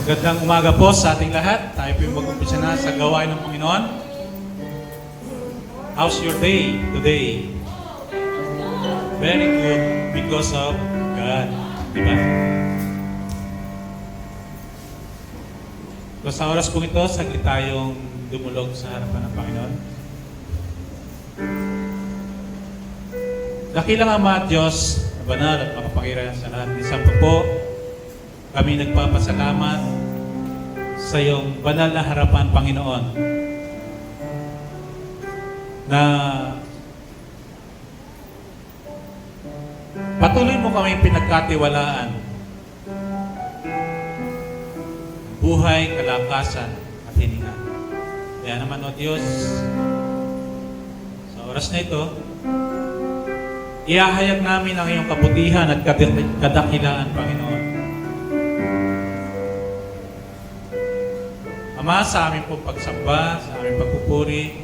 Magandang umaga po sa ating lahat. Tayo po yung mag-umpisa na sa gawain ng Panginoon. How's your day today? Very good because of God. Diba? So sa oras po ito, saglit tayong dumulog sa harapan ng Panginoon. Dakilang Ama at Diyos, na banal at makapangyarihan sa lahat. Isa po, kami nagpapasalamat sa iyong banal na harapan, Panginoon, na patuloy mo kami pinagkatiwalaan. Buhay, kalakasan, at hininga. Kaya naman, O Diyos, sa oras na ito, iahayag namin ang iyong kabutihan at kadakilaan, Panginoon. Ama, sa aming pong pagsamba, sa aming pagpupuri,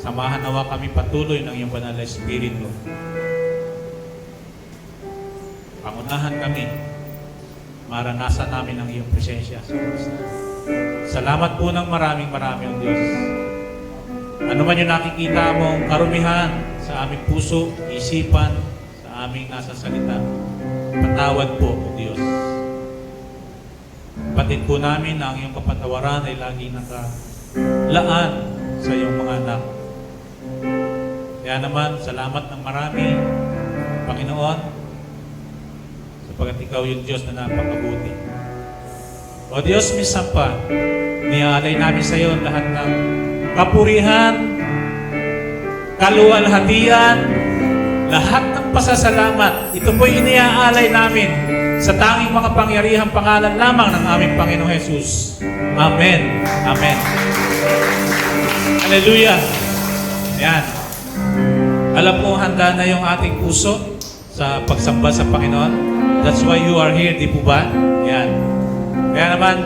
samahan nawa kami patuloy ng iyong banal na Espiritu. Pangunahan kami, maranasan namin ang iyong presensya sa oras na. Salamat po ng maraming ang Diyos. Ano man yung nakikita mong karumihan sa aming puso, isipan, sa aming nasa salita, patawad po, O Diyos. Batid po namin na ang iyong kapatawaran ay laging nakalaan sa iyong mga anak. Kaya naman, salamat ng marami, Panginoon, sapagkat ikaw yung Diyos na napakabuti. O Diyos, minsan pa, niaalay namin sa iyo lahat ng kapurihan, kaluwalhatian, lahat ng pasasalamat. Ito po'y iniaalay namin sa tanging makapangyarihang pangalan lamang ng aming Panginoong Jesus. Amen. Amen. Hallelujah. Yan. Alam mo, handa na yung ating puso sa pagsamba sa Panginoon. That's why you are here, di po ba? Yan. Kaya naman,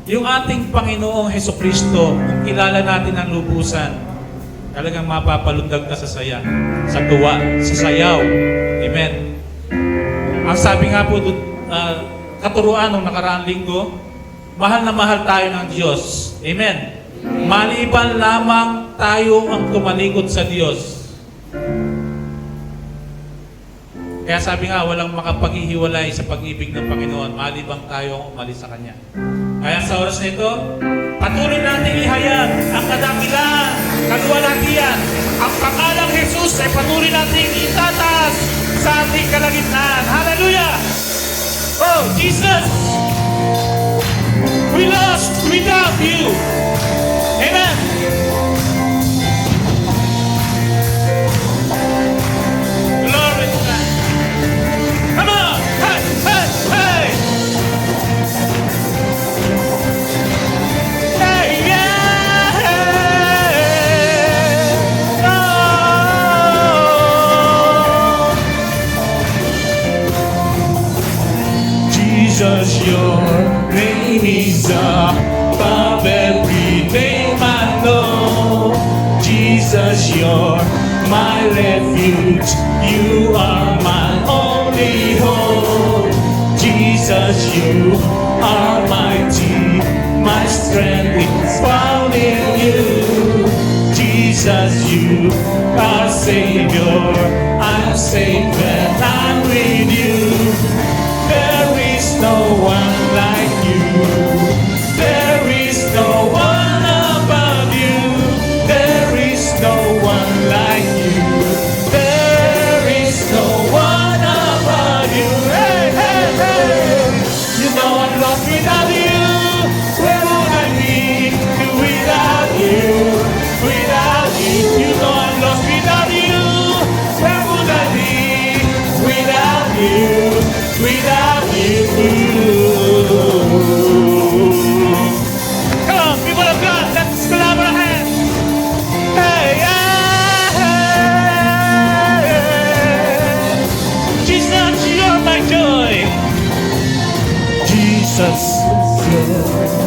yung ating Panginoong Hesukristo, kung kilala natin ang lubusan, talagang mapapalundag ka sa saya, sa tuwa, sa sayaw. Amen. Ang sabi nga po, katuruan ng nakaraang linggo, mahal na mahal tayo ng Diyos. Amen. Maliban lamang tayo ang tumalikod sa Diyos. Kaya sabi nga, walang makapaghihiwalay sa pag-ibig ng Panginoon, maliban tayo ang umalis sa Kanya. Kaya sa oras na ito, patuloy natin ihayag ang kadakilaan, kaluwalhatian. Ang pangalang Jesus ay patuloy natin itataas sa ating kalagitnaan. Hallelujah! Oh, Jesus! We lost without you. Amen! Glory to God. Come on! Hey! Hey! Hey! Hey! Yeah! Oh! Jesus, your name is above every name I know. Jesus, you're my refuge. You are my only hope. Jesus, you are mighty. My strength is found in you. Jesus, you are Savior. I'm safe when I'm with you. There is no one like you. There is no one above you. There is no one like you. There is no one above you. Hey, hey, hey. You know I'm lost without you. Where would I be without you? Without you. You know I'm lost without you. Where would I be without you? Without you. Come on, people of God, let's clap our hands. Hey, hey, Jesus, you're my joy. Jesus, you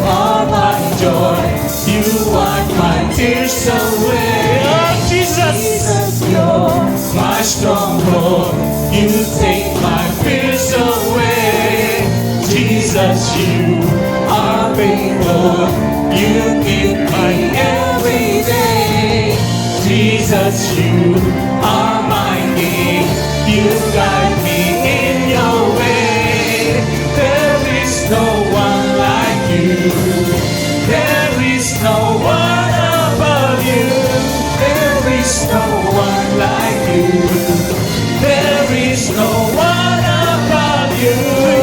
are my joy. You wipe my tears away. Oh, Jesus, you're my stronghold. You take my fears away. Jesus, Jesus, you are faithful. You keep me every day. Jesus, you are my King. You guide me in your way. There is no one like you. There is no one above you. There is no one like you. There is no one above you.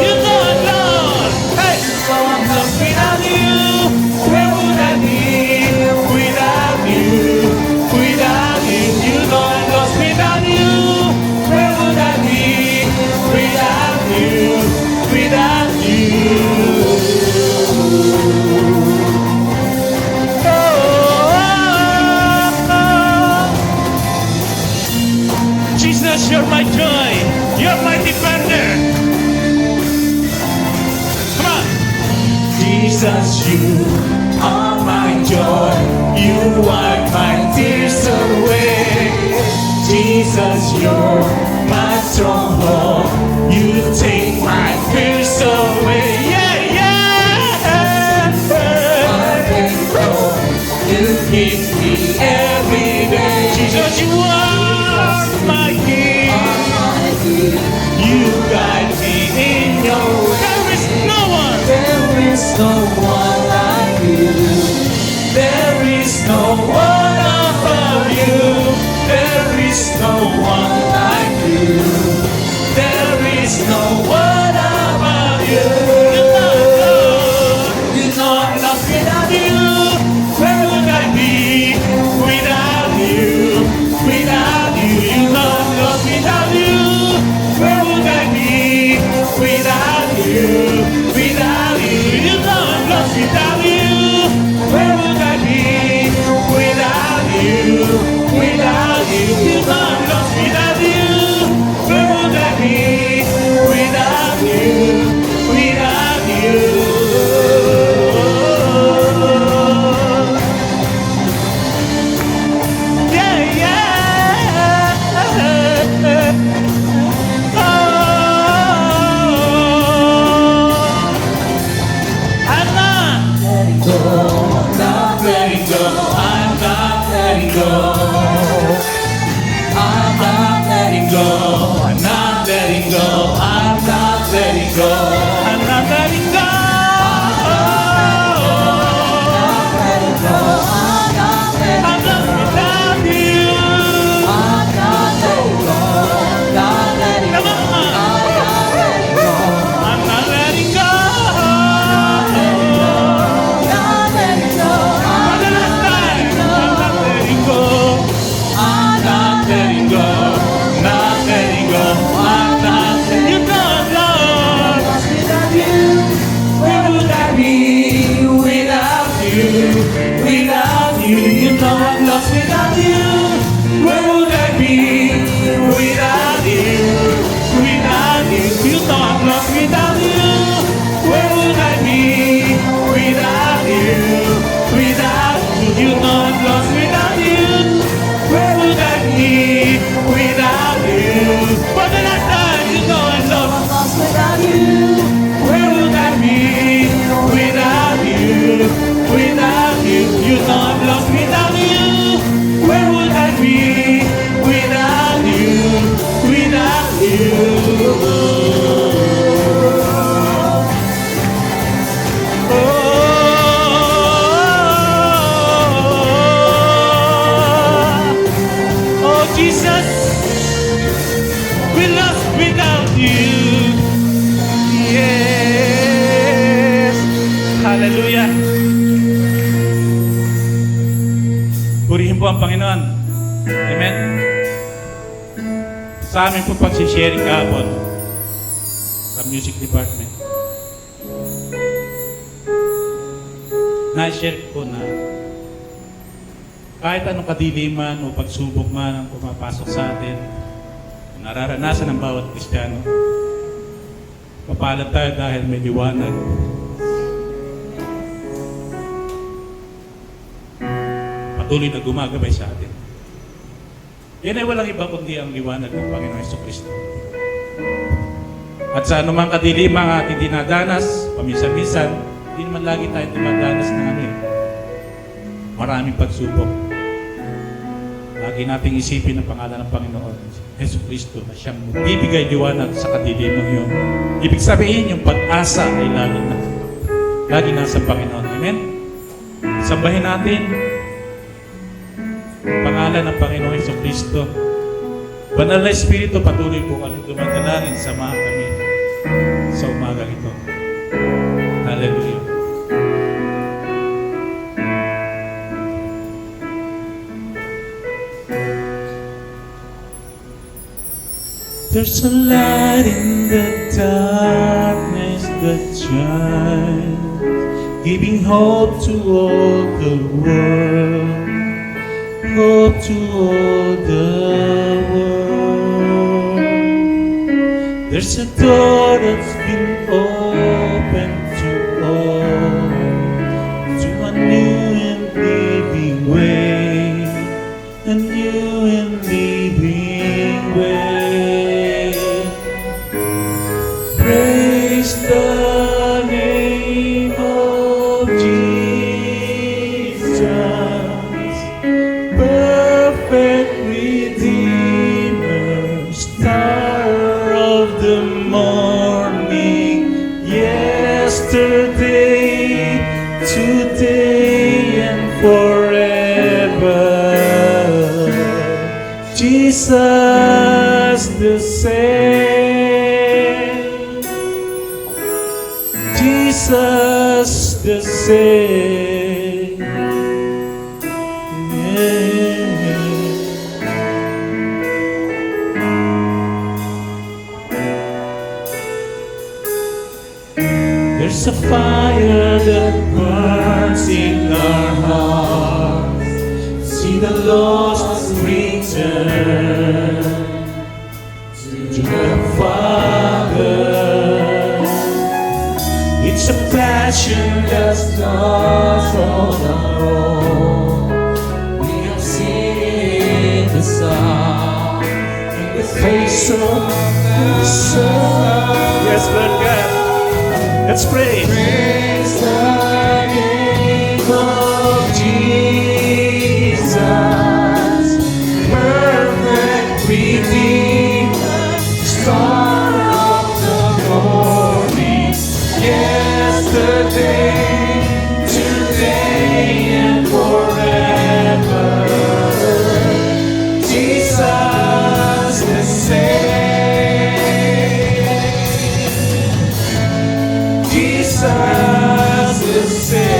You know it, Lord. Hey, so I'm lost without you. Where would I be without you? Without you, you know I'm lost without you. Where would I be without you? Without you. Jesus, you're my joy. You're my defender. Come on. Jesus, you are my joy. You wipe my tears away. Jesus, you're my stronghold. You take my fears away. Yeah, yeah. My faithful. You keep me every day. Jesus, you are my King. You guide me in your way. There is no one. There is no one like you. There is no one above you. There is no one like you. There is no one above you. You know I'm lost without you. Where would I be without you? Without you, you know I'm lost without you. Where would I be without you? Without you, you know I'm lost without you. Where would I be without you? Without you, you know I'm lost without you. Where would I be without you? Without you. Yeah, yeah. I'm not letting go. Not letting go. I'm not letting go. I'm not letting go. I'm not letting go. I'm not letting go. I'm not letting go. I'm lost without you. Come on. I'm not letting go. For the last time, I'm not letting go. Not letting go. Not letting go. I'm not letting you go, Lord. Where would I be without you? Without you, you know I'm lost without you. Where would I be without you? Without you, you know I'm lost without you. Where would I be without you? Without you, you know I'm lost without you. Where would I be without you? For the last time, you know I'm lost without you. Where would I be without you? Without you, you know I'm lost without you. Where would I be without you? Without you. Oh, Jesus, we're lost without you. Yes. Hallelujah. Purihin po ang Panginoon. Amen. Sa amin po pagsisharing kahapon sa music department, na-share ko na kahit anong kadiliman o pagsubok man ang pumapasok sa atin, nararanasan ng bawat Kristiyano, mapalad tayo dahil may liwanag. Patuloy na gumagabay sa atin. Yan ay walang iba kundi ang liwanag ng Panginoon Jesucristo. At sa anumang kadiliman ang ating dinadanas, paminsan-minsan, hindi naman lagi tayo dumadanas ng maraming pagsubok. Lagi nating isipin ang pangalan ng Panginoon, Yesu Cristo, na siyang magbibigay liwanag sa kadilimang yun. Ibig sabihin, yung pag-asa ay lagi nasa Panginoon. Amen? Sambahin natin ang pangalan ng Panginoon Yesu Cristo. Banal na Espiritu, patuloy po kami dumadalangin, samahan kami sa umaga ito. Hallelujah. There's a light in the darkness that shines, giving hope to all the world, hope to all the world. There's a door that's been opened to all, to a new and living way, a new and living way. Praise the name of Jesus, perfect Redeemer, star of the morning, yesterday, today, and forever. Jesus the same. Jesus the same. Yeah. There's a fire that burns in our hearts. See the lost return to the Father. It's a passion that's not on our own. We have seen the sun in the face of the sun. Yes, Lord God. Let's pray. Praise the name of Jesus, perfect Redeemer, star of the morning, yesterday, today, and forever. Jesus the same. Jesus the same.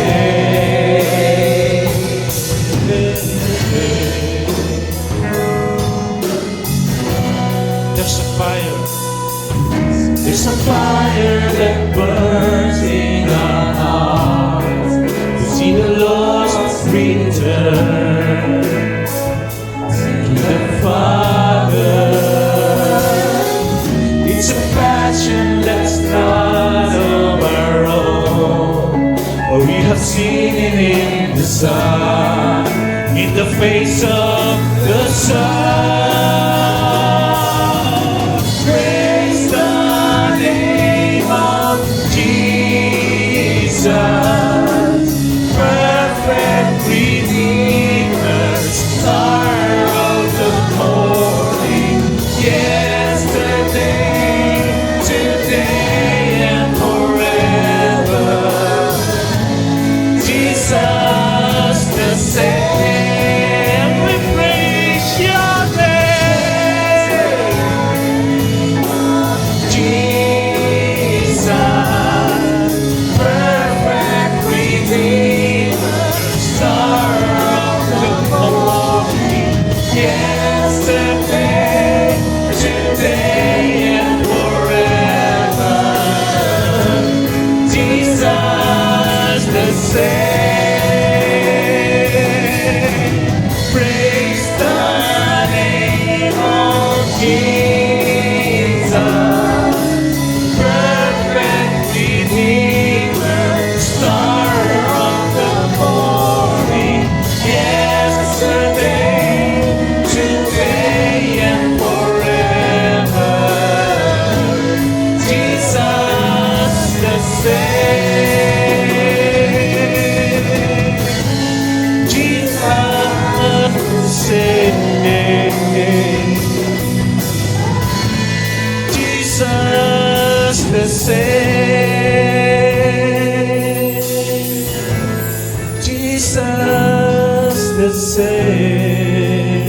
There's a fire. There's a fire that burns in our hearts to see the lost return to the Father. It's a passion that's not of our own, but we have seen it in the sun, in the face of the sun. Praise the name of Jesus, perfect Redeemer, star of the morning, yesterday, today, and forever. Jesus Jesus the same. Jesus the same.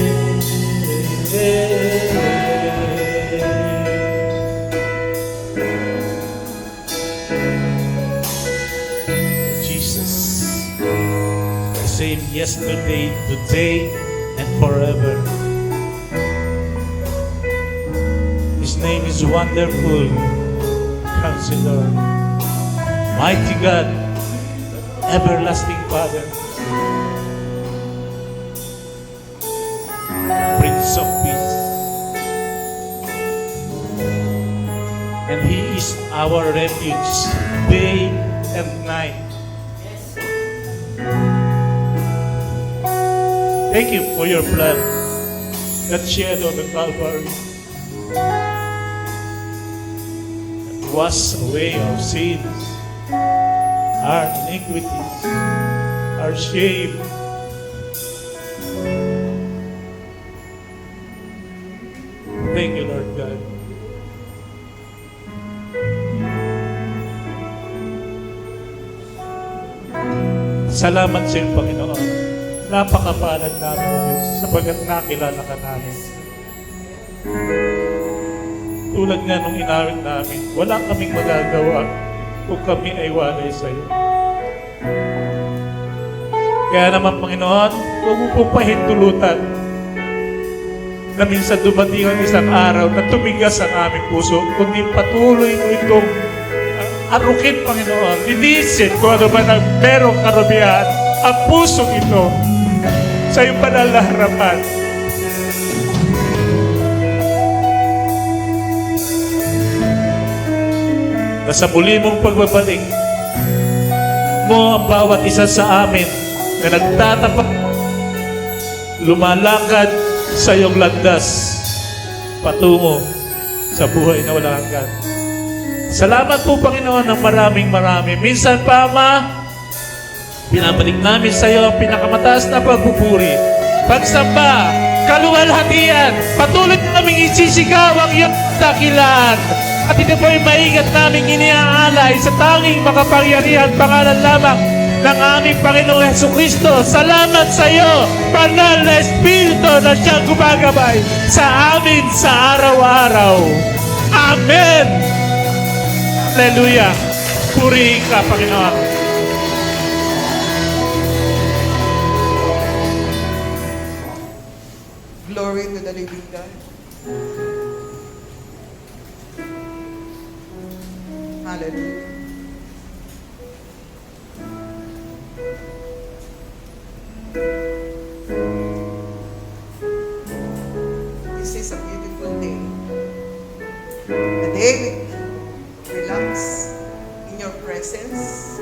Jesus, the same yesterday, today, and forever. His name is Wonderful Counselor, Mighty God, Everlasting Father, Prince of Peace. And He is our refuge day and night. Thank you for your blood that shed on the Calvary. Wash away our sins, our iniquities, our shame. Thank you, Lord God. Salamat sa iyo, Panginoon. Napakapalad namin, O Diyos, sapagkat nakilala ka namin. Tulad nga nung inawit namin, wala kaming magagawa kung kami ay walay sa iyo. Kaya naman, Panginoon, huwag mo pong pahintulutan na minsan dumating ang isang araw na tumigas ang aming puso, kundi patuloy mo itong arukin, Panginoon. Linisin kung ano ba nang merong karabihan ang pusong ito sa iyong banal na harapan. Na sa muli mong pagbabalik mo ang bawat isa sa amin na nagtatapat, lumalakad sa iyong landas patungo sa buhay na walang hanggan. Salamat po, Panginoon, ng maraming. Minsan pa, Ama, pinabalik namin sa iyo ang pinakamataas na pagpupuri, pagsamba, kaluwalhatian. Patuloy naming isisigaw ang iyong dakilan. At ito po ay maingat naming iniaalay sa tanging makapangyarihan pangalan lamang ng aming Panginoong Jesucristo. Salamat sa iyo, Banal na Espiritu na siyang gumagabay sa amin sa araw-araw. Amen! Hallelujah! Purihin ka, Panginoon. Glory to the living God. Hallelujah. This is a beautiful day. A day we relax in your presence.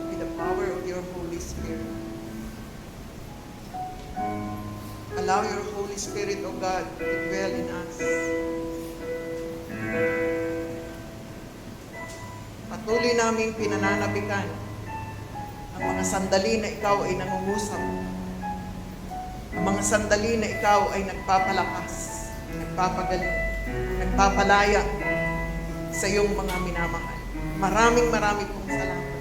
With the power of your Holy Spirit. Allow your Holy Spirit, O God, to dwell in us. Patuloy naming pinananabikan ang mga sandali na ikaw ay nangungusap. Ang mga sandali na ikaw ay nagpapalakas, nagpapagaling, nagpapalaya sa iyong mga minamahal. Maraming pong salamat.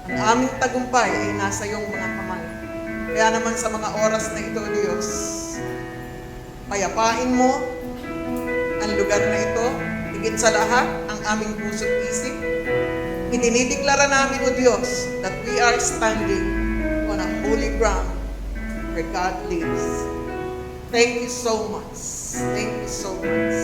Ang aming tagumpay ay nasa iyong mga kamay. Kaya naman sa mga oras na ito, Diyos, payapain mo ang lugar na ito, higit sa lahat, ang aming puso't isip. Idinideklara namin, O Diyos, that we are standing on a holy ground where God lives. Thank you so much. Thank you so much.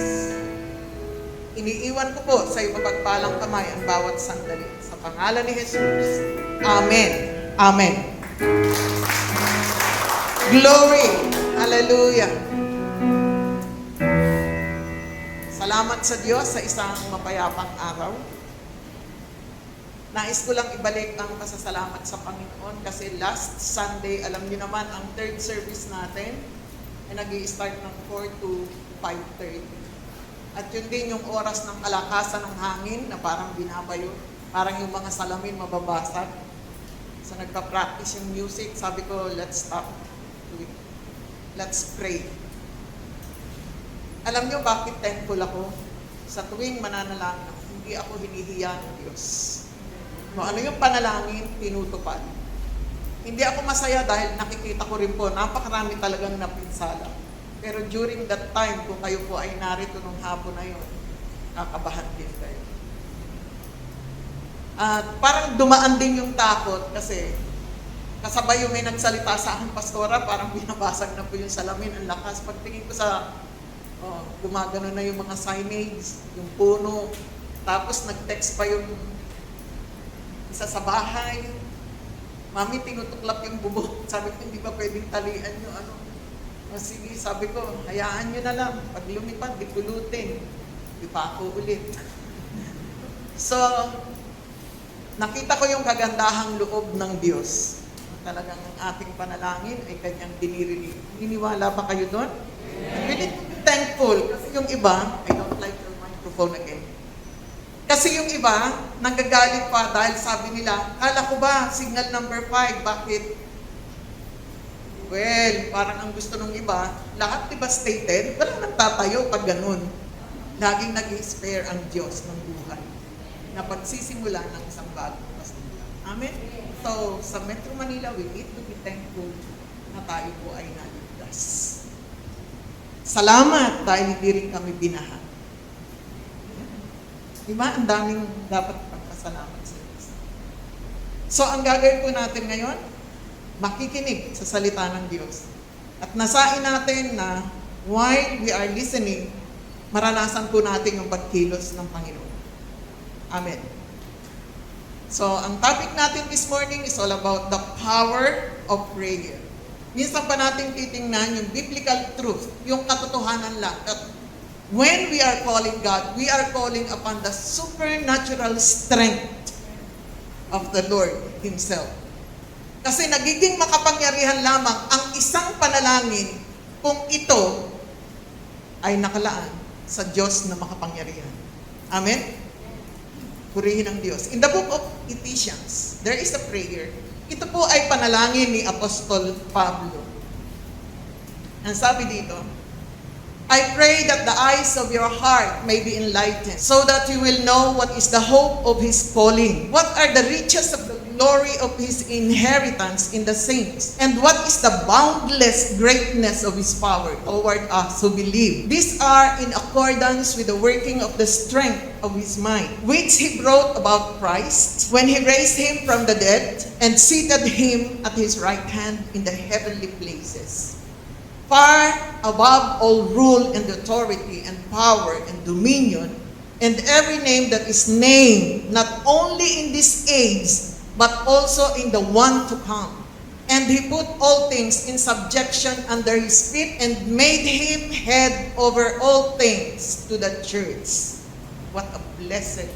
Iniiwan ko po sa iyo mapagpalang kamay ang bawat sandali. Sa pangalan ni Jesus. Amen. Amen. Glory! Hallelujah! Salamat sa Diyos sa isang mapayapang araw. Nais ko lang ibalik ang pasasalamat sa Panginoon kasi last Sunday, alam niyo naman, ang third service natin ay nag-i-start ng 4 to 5:30. At yun din yung oras ng kalakasan ng hangin na parang binabayo, parang yung mga salamin mababasag. So nagpa-practice yung music, sabi ko, let's stop. Let's pray. Alam nyo bakit thankful ako? Sa tuwing mananalangin, hindi ako hinihiya ng Diyos. No, ano yung panalangin, tinutupad. Hindi ako masaya dahil nakikita ko rin po, napakarami talagang napinsala. Pero during that time, kung kayo po ay narito nung hapon na yun, kakabahan din kayo. At parang dumaan din yung takot kasi kasabay yung may nagsalita sa akin, Pastora, parang binabasag na po yung salamin, ang lakas. Pagtingin ko sa, gumagano na yung mga signage, yung puno, tapos nag-text pa yung isa sa bahay, Mami, tinutuklap yung bubong. Sabi ko, hindi ba pwedeng talian nyo? Ano? O sige, sabi ko, hayaan nyo na lang. Pag lumipad, di pulutin. Di pa ako ulit. So, nakita ko yung kagandahang loob ng Diyos. Talagang ang ating panalangin ay kanyang dinirinig. Niniwala ba kayo doon? I'm really thankful. Kasi yung iba, I don't like your microphone again. Kasi yung iba, nanggagalit pa dahil sabi nila, kala ko ba, signal number 5, bakit? Well, parang ang gusto ng iba, lahat devastated, wala nang tatayo pag ganun. Laging nag-i-spare ang Diyos ng buhay na pagsisimula ng isang bagong pasimula. Amen? So, sa Metro Manila, we need to be thankful na tayo po ay naligtas. Salamat dahil hindi rin kami binahan. Diba? Ang daming dapat pagpasalamat sa Diyos. So, ang gagawin po natin ngayon, makikinig sa salita ng Diyos. At nasain natin na while we are listening, maranasan po natin yung pagkilos ng Panginoon. Amen. So, ang topic natin this morning is all about the power of prayer. Minsan pa natin titingnan yung biblical truth, yung katotohanan lang. At when we are calling God, we are calling upon the supernatural strength of the Lord Himself. Kasi nagiging makapangyarihan lamang ang isang panalangin kung ito ay nakalaan sa Diyos na makapangyarihan. Amen? Purihin ang Diyos. In the book of Ephesians, there is a prayer. Ito po ay panalangin ni Apostol Pablo. Ang sabi dito, I pray that the eyes of your heart may be enlightened, so that you will know what is the hope of His calling, what are the riches of the glory of His inheritance in the saints, and what is the boundless greatness of His power toward us who believe. These are in accordance with the working of the strength of His might, which He brought about Christ, when He raised Him from the dead, and seated Him at His right hand in the heavenly places, far above all rule and authority and power and dominion, and every name that is named, not only in this age, but also in the one to come. And He put all things in subjection under His feet, and made Him head over all things to the church. What a blessed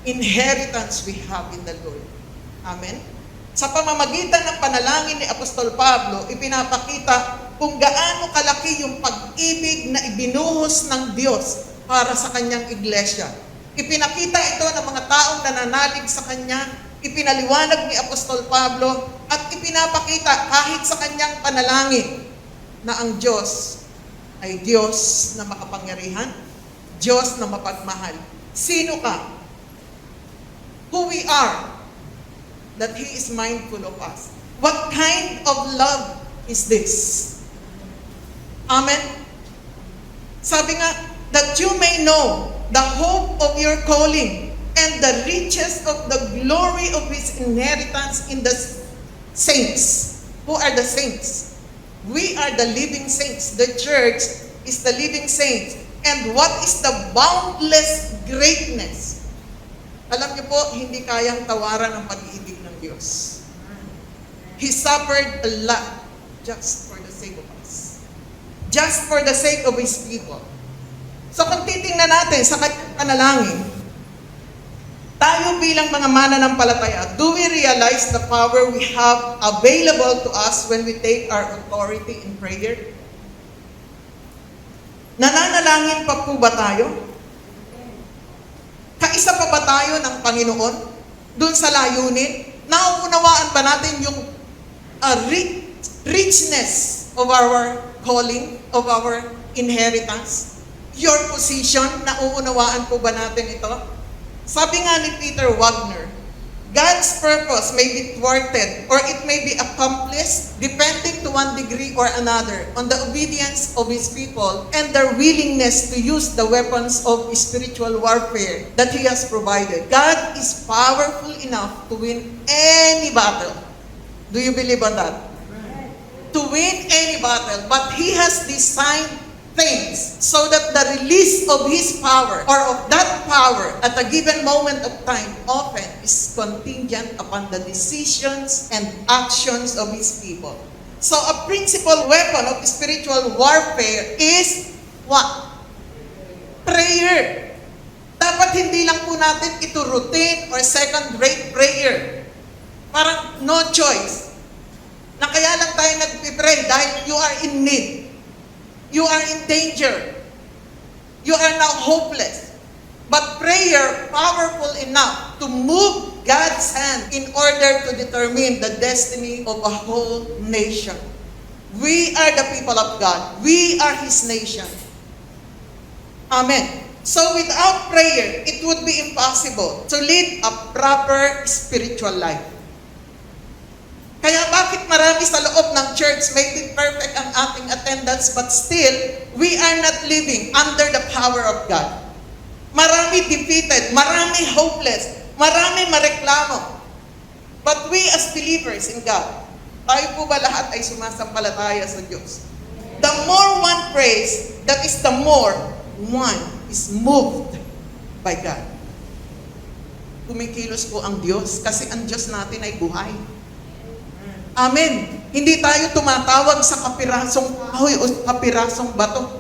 inheritance we have in the Lord. Amen? Sa pamamagitan ng panalangin ni Apostol Pablo, ipinapakita kung gaano kalaki yung pag-ibig na ibinuhos ng Diyos para sa kanyang iglesia. Ipinakita ito ng mga taong nananalig sa kanya, ipinaliwanag ni Apostol Pablo, at ipinapakita kahit sa kanyang panalangin na ang Diyos ay Diyos na makapangyarihan, Diyos na mapagmahal. Sino ka? Who we are, that He is mindful of us. What kind of love is this? Amen? Sabi nga, that you may know the hope of your calling and the riches of the glory of His inheritance in the saints. Who are the saints? We are the living saints. The church is the living saints. And what is the boundless greatness? Alam niyo po, hindi kayang tawaran ang pag-ibig ng Diyos. He suffered a lot just for the sake of us. Just for the sake of His people. So kung titingnan natin sa kanyang panalangin, tayo bilang mga mananampalataya, do we realize the power we have available to us when we take our authority in prayer? Nananalangin pa po ba tayo? Kaisa pa ba tayo ng Panginoon dun sa layunin Nauunawaan ba natin yung richness of our calling, of our inheritance? Your position, nauunawaan po ba natin ito? Sabi nga ni Peter Wagner, God's purpose may be thwarted or it may be accomplished depending to one degree or another on the obedience of His people and their willingness to use the weapons of spiritual warfare that He has provided. God is powerful enough to win any battle. Do you believe on that? To win any battle, but He has designed things so that the release of His power or of that power at a given moment of time often is contingent upon the decisions and actions of His people. So a principal weapon of spiritual warfare is what? Prayer. Dapat hindi lang po natin ito routine or second-rate prayer. Parang no choice. Na kaya lang tayo nagpipray dahil you are in need. You are in danger. You are now hopeless. But prayer, powerful enough to move God's hand in order to determine the destiny of a whole nation. We are the people of God. We are His nation. Amen. So without prayer, it would be impossible to lead a proper spiritual life. Kaya bakit marami sa loob ng church may be perfect ang ating attendance but still, we are not living under the power of God. Marami defeated, marami hopeless, marami mareklamo. But we as believers in God, tayo po ba lahat ay sumasampalataya sa Diyos? The more one prays, that is the more one is moved by God. Kumikilos po ang Diyos kasi ang Diyos natin ay buhay. Amen. Hindi tayo tumatawag sa kapirasong kahoy o kapirasong bato.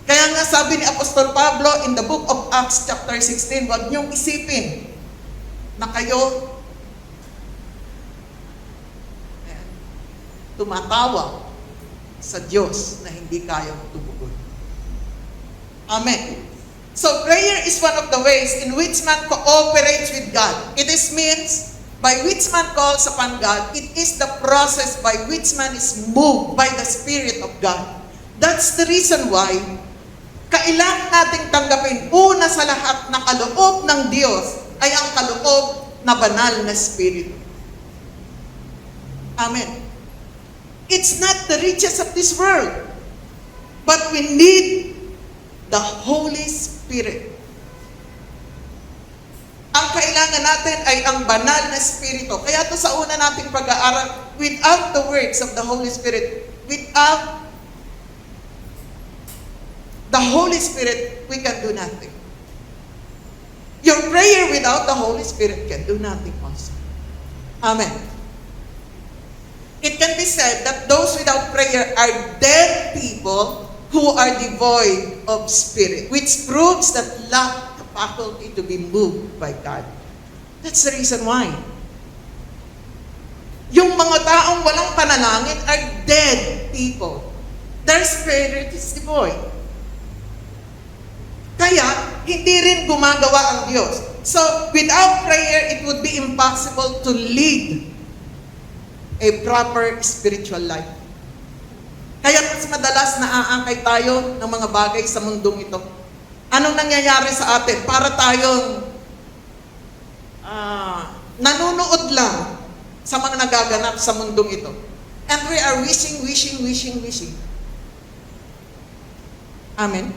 Kaya nga sabi ni Apostol Pablo in the book of Acts chapter 16, huwag niyong isipin na kayo tumatawag sa Diyos na hindi kayang tumugon. Amen. So prayer is one of the ways in which man cooperates with God. It is means by which man calls upon God. It is the process by which man is moved by the Spirit of God. That's the reason why kailangan nating tanggapin una sa lahat na kaloob ng Diyos ay ang kaloob na banal na Espiritu. Amen. It's not the riches of this world, but we need the Holy Spirit. Ang kailangan natin ay ang banal na Espiritu. Kaya ito sa una nating pag-aaral, without the words of the Holy Spirit, without the Holy Spirit, we can do nothing. Your prayer without the Holy Spirit can do nothing also. Amen. It can be said that those without prayer are dead people who are devoid of Spirit, which proves that lack faculty to be moved by God. That's the reason why. Yung mga taong walang panalangin are dead people. Their spirit is devoid. Kaya, hindi rin gumagawa ang Diyos. So, without prayer, it would be impossible to lead a proper spiritual life. Kaya mas madalas naaangkay tayo ng mga bagay sa mundong ito. Anong nangyayari sa atin? Para tayong nanunood lang sa mga nagaganap sa mundong ito. And we are wishing. Amen?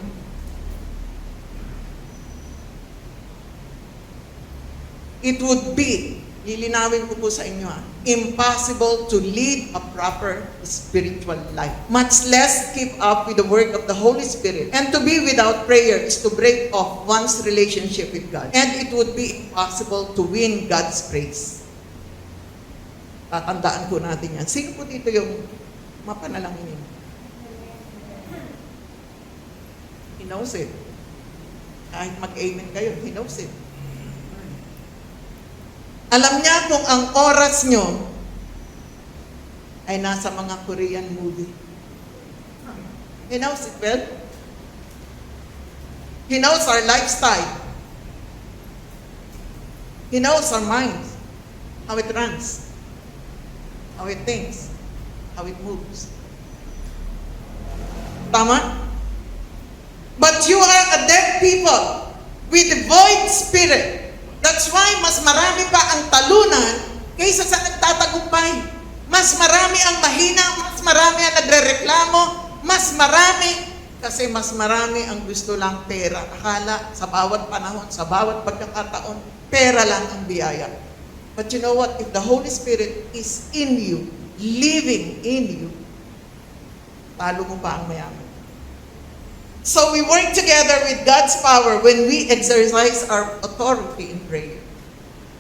It would be, lilinawin ko po sa inyo, impossible to lead a proper spiritual life. Much less keep up with the work of the Holy Spirit. And to be without prayer is to break off one's relationship with God. And it would be impossible to win God's praise. Tatandaan po natin yan. Sino po dito yung mapanalangin? He knows it. Kahit mag-amen kayo, He knows it. Alam niya kung ang oras nyo ay nasa mga Korean movie. He knows it well. He knows our lifestyle. He knows our minds. how it runs, how it thinks, how it moves. Tama? But you are a dead people with a void spirit. That's why mas marami pa ang talunan kaysa sa nagtatagumpay. Mas marami ang mahina, mas marami ang nagrereklamo, mas marami kasi mas marami ang gusto lang pera. Akala sa bawat panahon, sa bawat pagkakataon, pera lang ang biyaya. But you know what? If the Holy Spirit is in you, living in you, talo mo pa ang mayaman. So we work together with God's power when we exercise our authority in prayer.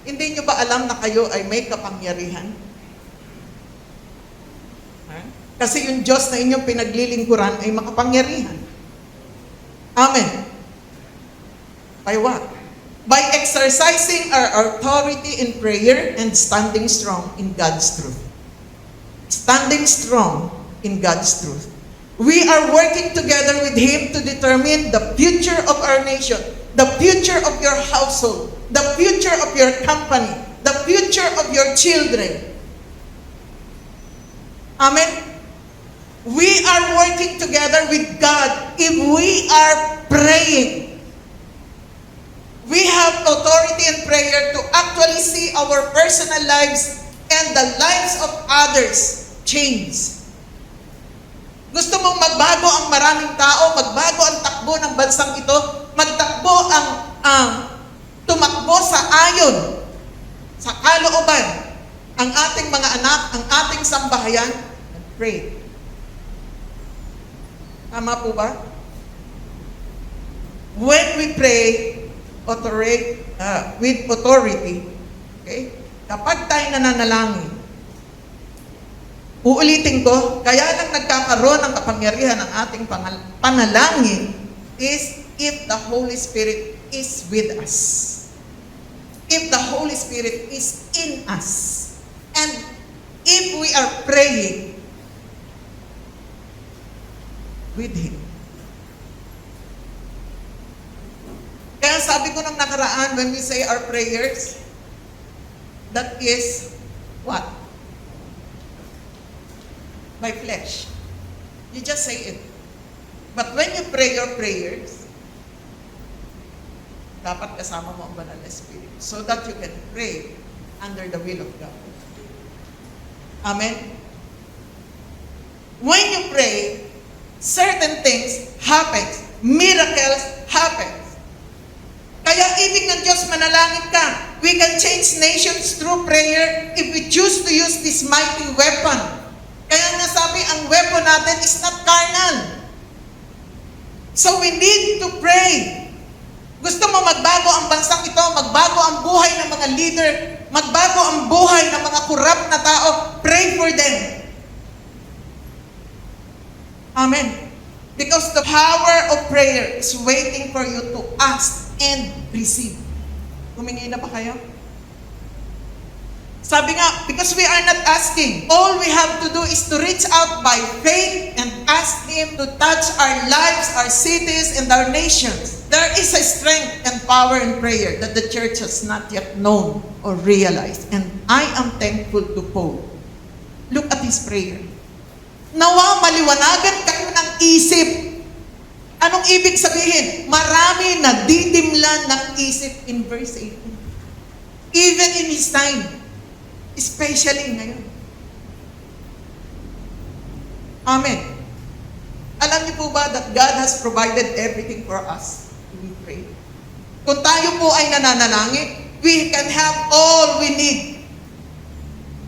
Hindi nyo ba alam na kayo ay may kapangyarihan? Kasi yung Diyos na inyong pinaglilingkuran ay makapangyarihan. Amen. By what? By exercising our authority in prayer and standing strong in God's truth. Standing strong in God's truth. We are working together with Him to determine the future of our nation, the future of your household, the future of your company, the future of your children. Amen? We are working together with God if we are praying. We have authority in prayer to actually see our personal lives and the lives of others change. Gusto mong magbago ang maraming tao, magbago ang takbo ng bansang ito, magtakbo ang tumakbo sa ayon, sa kalooban, ang ating mga anak, ang ating sambahayan, and pray. Tama po ba? When we pray with authority, okay? Kapag tayo nananalangin, uulitin ko, kaya lang nagkakaroon ng kapangyarihan ng ating panalangin is if the Holy Spirit is with us. If the Holy Spirit is in us. And if we are praying with Him. Kaya sabi ko nung nakaraan, when we say our prayers, that is what? By flesh. You just say it. But when you pray your prayers, dapat kasama mo ang banal na Spirit so that you can pray under the will of God. Amen? When you pray, certain things happen. Miracles happen. Kaya ibig ng Diyos, manalangin ka. We can change nations through prayer if we choose to use this mighty weapon. Kaya nga sabi, ang weapon natin is not carnal. So we need to pray. Gusto mo magbago ang bansang ito, magbago ang buhay ng mga leader, magbago ang buhay ng mga corrupt na tao, pray for them. Amen. Because the power of prayer is waiting for you to ask and receive. Humingi na ba kayo? Sabi nga, because we are not asking, all we have to do is to reach out by faith and ask Him to touch our lives, our cities, and our nations. There is a strength and power in prayer that the church has not yet known or realized. And I am thankful to Paul. Look at his prayer. Nawa maliwanagan kayo ng isip. Anong ibig sabihin? Marami na didimlan ng isip in verse 18. Even in his time. Especially ngayon. Amen. Alam niyo po ba that God has provided everything for us when we pray? Kung tayo po ay nananalangin, we can have all we need.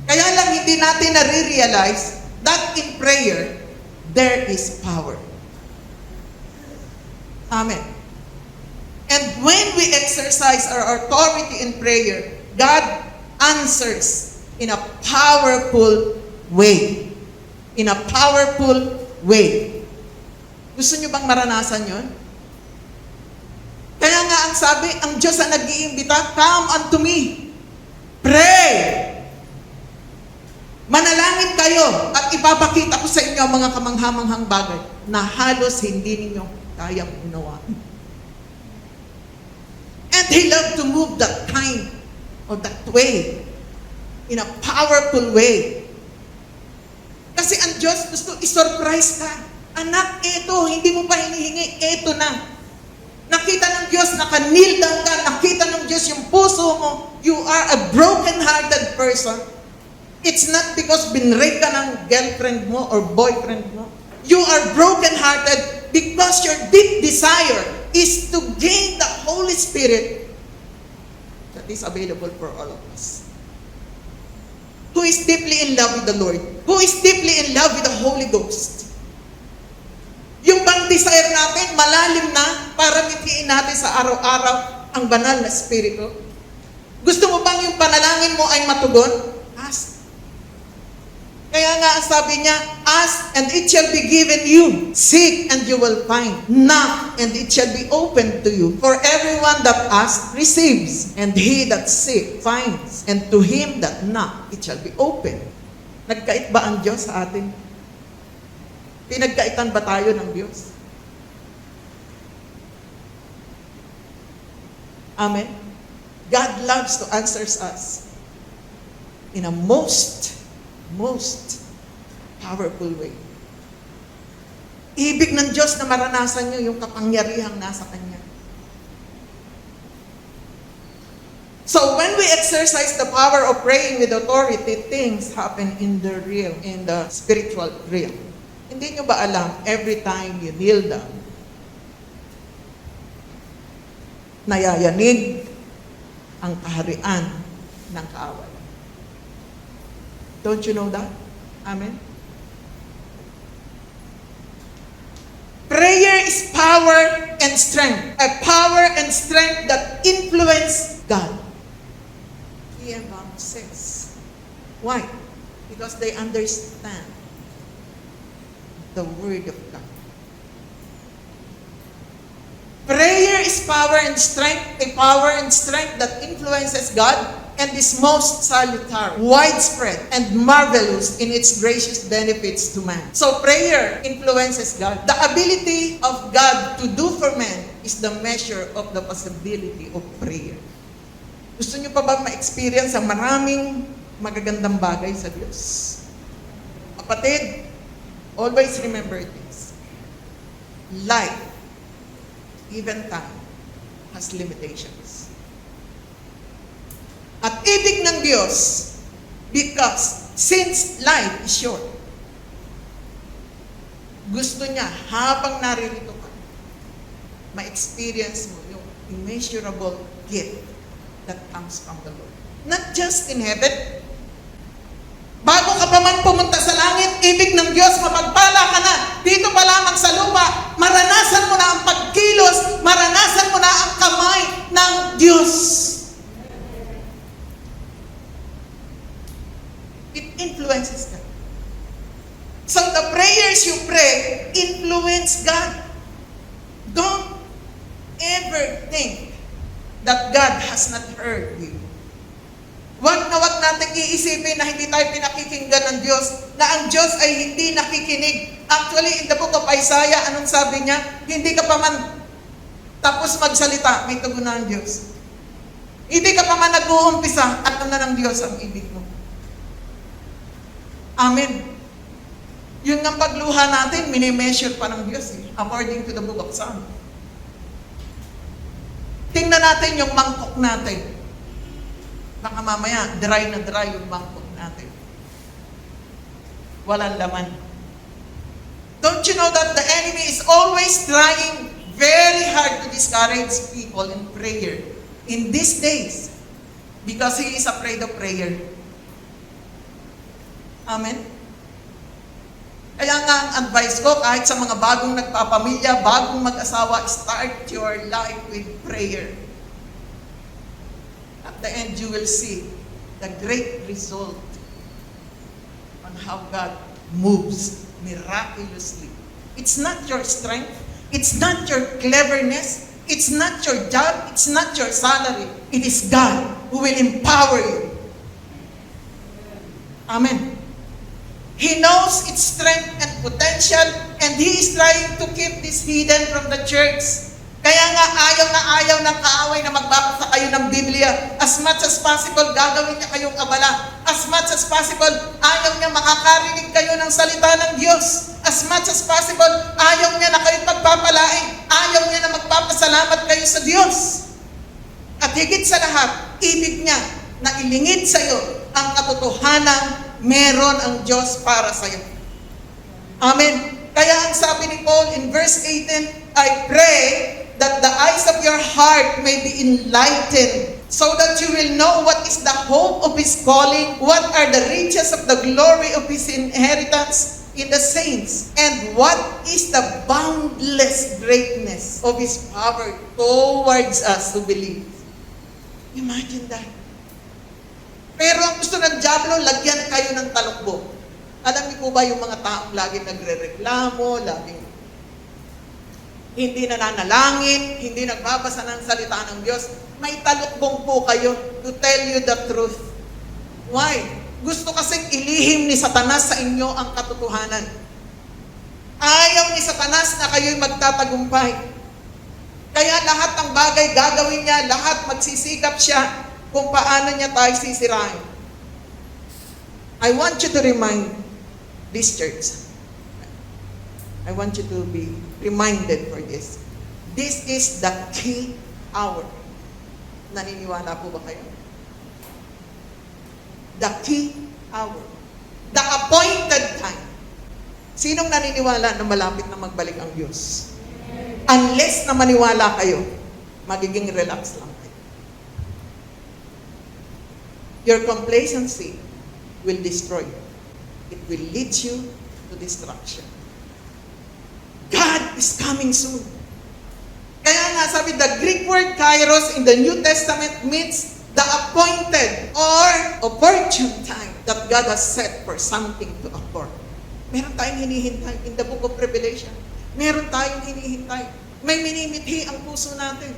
Kaya lang hindi natin nare-realize that in prayer, there is power. Amen. And when we exercise our authority in prayer, God answers in a powerful way. In a powerful way. Gusto nyo bang maranasan yun? Kaya nga ang sabi, ang Diyos ang nag-iimbita, come unto me. Pray. Manalangin kayo at ipapakita ko sa inyo ang mga kamanghamanghang bagay na halos hindi ninyo kayang unawaan. And He loved to move that kind or that way. in a powerful way. Kasi ang Diyos gusto i-surprise ka. Anak, eto, hindi mo pa hinihingi, eto na. Nakita ng Diyos, nakanil down ka, nakita ng Diyos yung puso mo, you are a broken-hearted person. It's not because binrape ka ng girlfriend mo or boyfriend mo. You are broken-hearted because your deep desire is to gain the Holy Spirit that is available for all of us. Who is deeply in love with the Lord? Who is deeply in love with the Holy Ghost? Yung bang desire natin, malalim na, para mithiin natin sa araw-araw ang banal na Espiritu? Gusto mo bang yung panalangin mo ay matugon? Ask. Kaya nga sabi niya, ask and it shall be given you. Seek and you will find. Knock and it shall be opened to you. For everyone that asks receives, and he that seeks finds, and to him that knock it shall be opened. Nagkait ba ang Diyos sa atin? Pinagkaitan ba tayo ng Diyos? Amen? God loves to answer us in a most powerful way. Ibig ng Diyos na maranasan nyo yung kapangyarihang nasa Kanya. So when we exercise the power of praying with authority, things happen in the real, in the spiritual realm. Hindi nyo ba alam, every time you kneel down, nayayanig ang kaharian ng kaaway. Don't you know that? Amen? Prayer is power and strength. A power and strength that influence God. E.M. says. Why? Because they understand the Word of God. Prayer is power and strength, a power and strength that influences God and is most salutary, widespread, and marvelous in its gracious benefits to man. So prayer influences God. The ability of God to do for man is the measure of the possibility of prayer. Gusto niyo pa ba ma-experience ang maraming magagandang bagay sa Diyos? Kapatid, always remember this. Life, even time, has limitations. At ibig ng Diyos, because since life is short, gusto niya, habang naririto ka, ma-experience mo yung immeasurable gift that comes from the Lord. Not just in heaven. Bago ka pa man pumunta sa langit, ibig ng Diyos, mapagpala ka na. Dito pa lamang sa lupa, maranasan mo na ang pagkilos, maranasan mo na ang kamay ng Diyos. It influences God. So the prayers you pray influence God. Don't ever think that God has not heard you. Wag natin iisipin na hindi tayo pinakikinggan ng Diyos, na ang Diyos ay hindi nakikinig. Actually, in the book of Isaiah, anong sabi niya? Hindi ka pa man tapos magsalita, may tugon na ang Diyos. Hindi ka pa man nag-uumpisa, alam na ng Diyos ang ibig mo. Amen. Yun ng pagluha natin, minimeasure pa ng Diyos according to the book of Psalms. Tingnan natin yung mangkok natin. Baka mamaya, dry na dry yung mangkok natin. Walang laman. Don't you know that the enemy is always trying very hard to discourage people in prayer in these days because he is afraid of prayer. Amen? Kaya nga ang advice ko, kahit sa mga bagong nagpapamilya, bagong mag-asawa, start your life with prayer. At the end, you will see the great result on how God moves miraculously. It's not your strength. It's not your cleverness. It's not your job. It's not your salary. It is God who will empower you. Amen. He knows its strength and potential, and He is trying to keep this hidden from the church. Kaya nga ayaw ng kaaway na magbabasa kayo ng Biblia. As much as possible, gagawin niya kayong abala. As much as possible, ayaw niya makakarinig kayo ng salita ng Diyos. As much as possible, ayaw niya na kayo pagpapalain. Ayaw niya na magpapasalamat kayo sa Diyos. At higit sa lahat, ibig niya na ilingid sa iyo ang katotohanan meron ang Diyos para sa iyo. Amen. Kaya ang sabi ni Paul in verse 18, I pray that the eyes of your heart may be enlightened, so that you will know what is the hope of His calling, what are the riches of the glory of His inheritance in the saints, and what is the boundless greatness of His power towards us who believe. Imagine that. Pero ang gusto ng diablo, lagyan kayo ng talukbo. Alam niyo po ba yung mga taong laging nagrereklamo, laging hindi nananalangin, hindi nagbabasa ng salita ng Diyos, may talukbong po kayo to tell you the truth. Why? Gusto kasing ilihim ni Satanas sa inyo ang katotohanan. Ayaw ni Satanas na kayo'y magtatagumpay. Kaya lahat ng bagay gagawin niya, lahat magsisikap siya kung paano niya tayo sisirain. I want you to remind this church. I want you to be reminded for this. This is the key hour. Naniniwala po ba kayo? The key hour. The appointed time. Sinong naniniwala na malapit na magbalik ang Diyos? Unless na maniwala kayo, magiging relax lang kayo. Your complacency will destroy you. It will lead you to destruction. God is coming soon. Kaya nga sabi, the Greek word kairos in the New Testament means the appointed or opportune time that God has set for something to occur. Meron tayong hinihintay in the book of Revelation. Meron tayong hinihintay. May minimithi ang puso natin.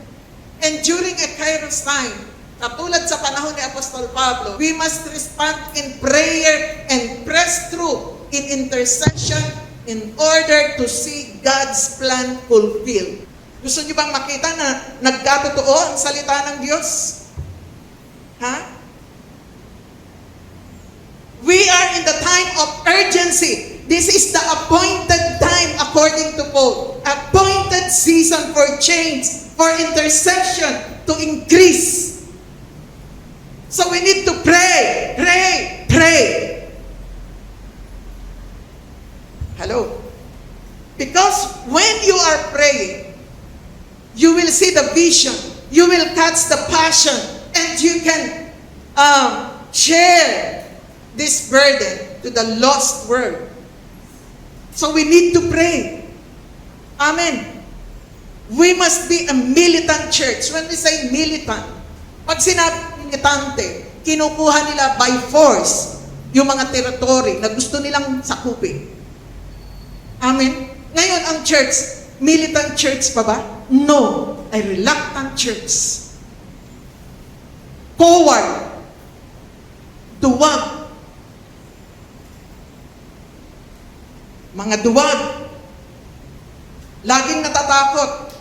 And during a kairos time, katulad sa panahon ni Apostol Pablo, we must respond in prayer and press through in intercession in order to see God's plan fulfilled. Gusto niyo bang makita na nagkatotoo ang salita ng Diyos? Ha? We are in the time of urgency. This is the appointed time according to Paul. Appointed season for change, for intercession, to increase. So we need to pray, pray, pray. Hello? Because when you are praying, you will see the vision, you will catch the passion, and you can share this burden to the lost world. So we need to pray. Amen. We must be a militant church. When we say militant, pag sinabi militante, kinukuha nila by force yung mga territory na gusto nilang sakupin. Amen. Ngayon ang church, militant church pa ba? No. A reluctant church. Coward. Duwag. Mga duwag. Laging natatakot.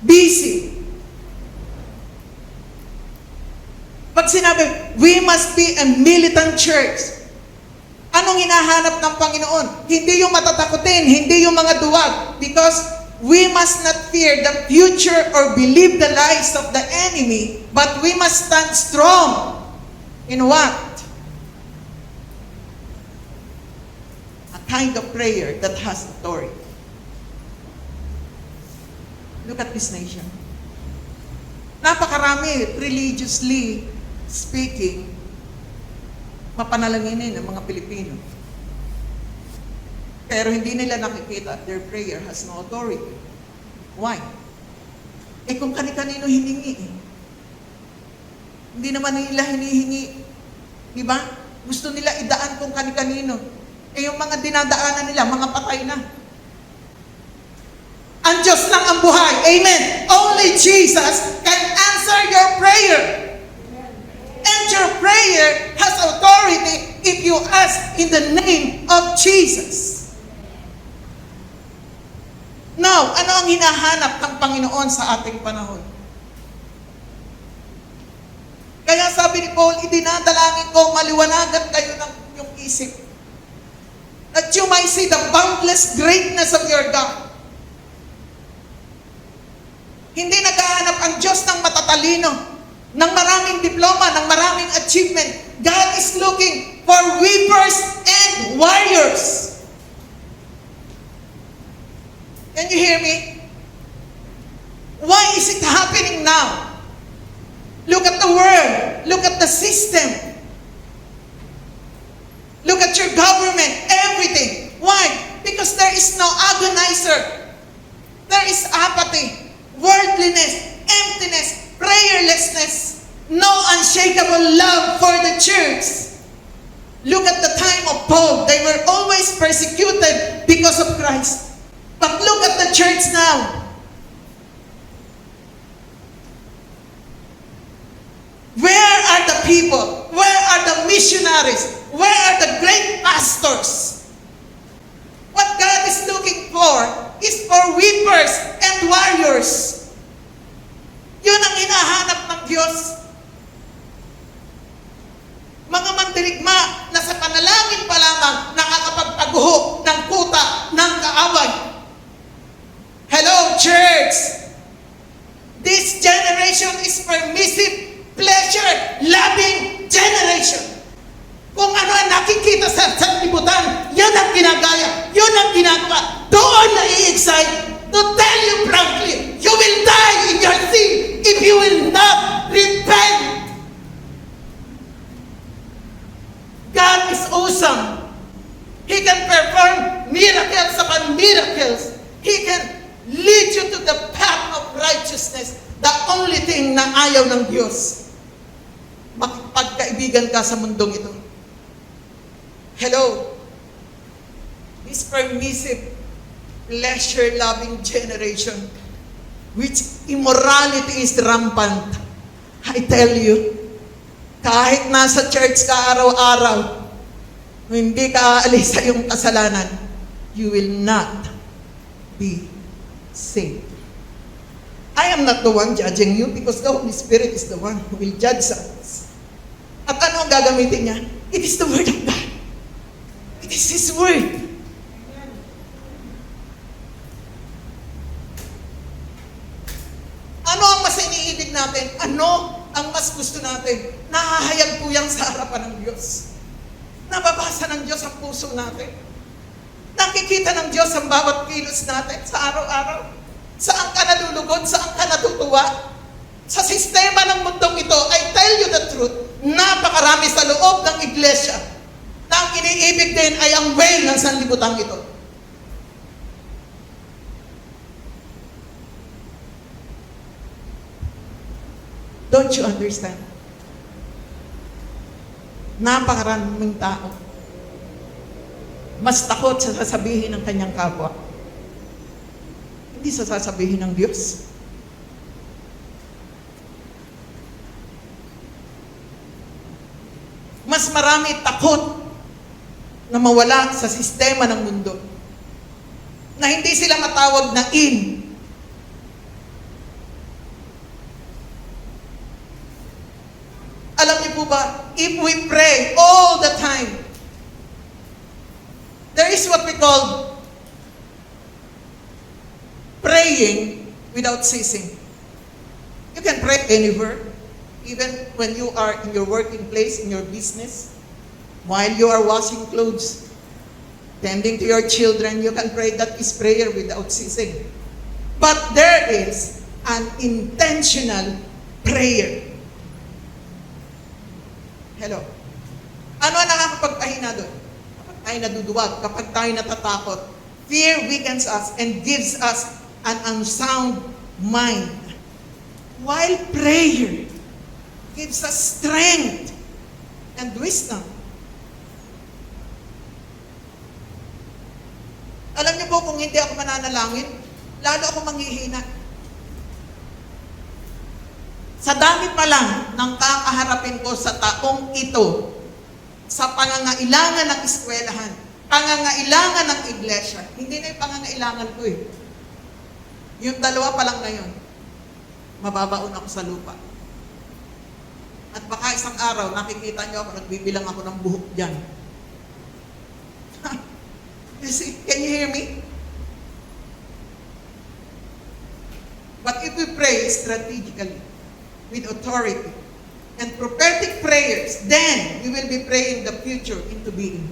Busy. Pag sinabi, we must be a militant church. Anong hinahanap ng Panginoon? Hindi yung matatakutin, hindi yung mga duwag. Because we must not fear the future or believe the lies of the enemy, but we must stand strong. In what? A kind of prayer that has authority. Look at this nation. Napakarami, religiously speaking, mapanalanginin ng mga Pilipino. Pero hindi nila nakikita their prayer has no authority. Why? Eh kung kani-kanino hiningi eh. Hindi naman nila hinihingi. Di ba? Gusto nila idaan kung kani-kanino. Eh yung mga dinadaanan nila, mga patay na. Ang Diyos lang ang buhay. Amen. Only Jesus can answer your prayer. And your prayer has authority if you ask in the name of Jesus. Now, ano ang hinahanap ng Panginoon sa ating panahon? Kaya sabi ni Paul, idinadalangin ko, maliwanagan kayo ng yung isip. That you might see the boundless greatness of your God. Hindi naghahanap ang Diyos ng matatalino, ng maraming diploma, ng maraming achievement. God is looking for weepers and warriors. Can you hear me? Why is it happening now? Look at the world. Look at the system. Look at your government, everything. Why? Because there is no agonizer. There is apathy, worldliness, emptiness, prayerlessness, no unshakable love for the church. Look at the time of Paul. They were always persecuted because of Christ. But look at the church now. Where are the people? Where are the missionaries? Where are the great pastors? What God is looking for is for weepers and warriors. Yun ang hinahanap ng Diyos. Mga mandirigma na sa panalangin pa lamang nakakapagpaguho ng kuta ng kaaway. Hello, church! This generation is permissive, pleasure-loving generation. Kung ano ang nakikita sa sanlibutan, yan ang ginagaya, yun ang ginagawa. Doon na i-excite. To tell you frankly, you will die in your sin if you will not repent. God is awesome. He can perform miracles upon miracles. He can lead you to the path of righteousness. The only thing na ayaw ng Diyos, makipagkaibigan ka sa mundong ito. Hello. This permissive, pleasure-loving generation, which immorality is rampant. I tell you, kahit nasa church ka araw-araw, hindi ka aalis sa iyong kasalanan, you will not be saved. I am not the one judging you because the Holy Spirit is the one who will judge us. At ano ang gagamitin niya? It is the Word of God. It is His Word. Ano ang mas iniibig natin? Ano ang mas gusto natin? Nahahayag po yan sa harapan ng Diyos. Nababasa ng Diyos ang puso natin. Nakikita ng Diyos ang bawat kilos natin sa araw-araw. Saan ka nalulugod? Saan ka natutuwa? Sa sistema ng mundong ito, I tell you the truth, napakarami sa loob ng iglesia na ang iniibig din ay ang way ng sanlibutan ito. Don't you understand? Napakaraming tao mas takot sa sasabihin ng kanyang kapwa. Hindi sa sasabihin ng Diyos. Mas marami takot na mawala sa sistema ng mundo. Na hindi sila matawag na in. Alam niyo po ba, if we pray all the time, there is what we call praying without ceasing. You can pray anywhere, even when you are in your working place, in your business, while you are washing clothes, tending to your children, you can pray. That is prayer without ceasing. But there is an intentional prayer. Hello. Ano ang nakakapagpahina doon? Kapag tayo naduduwag, kapag tayo natatakot, fear weakens us and gives us an unsound mind. While prayer gives us strength and wisdom. Alam niyo po, kung hindi ako mananalangin, lalo ako manghihina. Sa dami pa lang ng kakaharapin ko sa taong ito, sa pangangailangan ng eskwelahan, pangangailangan ng iglesia, hindi na yung pangangailangan ko eh. Yung dalawa pa lang ngayon, mababaon ako sa lupa. At baka isang araw, nakikita niyo ako, nagbibilang ako ng buhok dyan. You see, can you hear me? But if we pray strategically, with authority, and prophetic prayers, then we will be praying the future into being.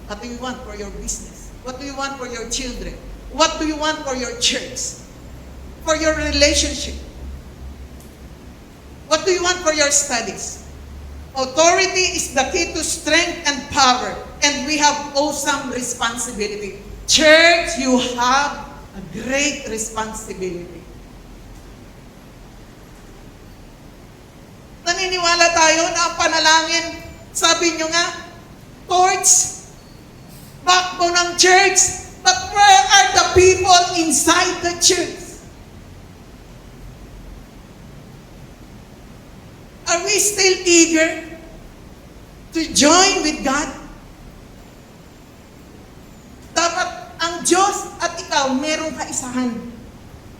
What do you want for your business? What do you want for your children? What do you want for your church? For your relationship? What do you want for your studies? Authority is the key to strength and power, and we have awesome responsibility. Church, you have a great responsibility. Naniniwala tayo na ang panalangin, sabi nyo nga, torch, backbone ng church, but where are the people inside the church? Are we still eager to join with God? Dapat ang Diyos at ikaw, merong kaisahan.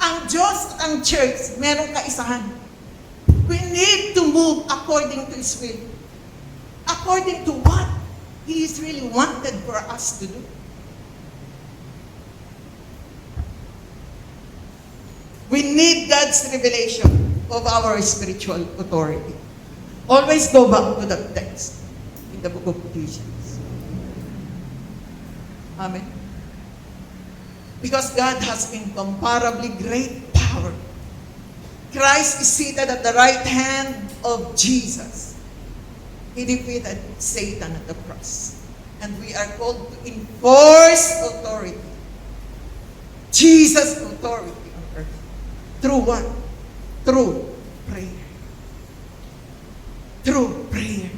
Ang Diyos at ang church, merong kaisahan. We need to move according to His will. According to what He is really wanted for us to do. We need God's revelation of our spiritual authority. Always go back to that text in the book of Ephesians. Amen. Because God has incomparably great power. Christ is seated at the right hand of Jesus. He defeated Satan at the cross. And we are called to enforce authority. Jesus' authority on earth. Through what? Through prayer. Through prayer.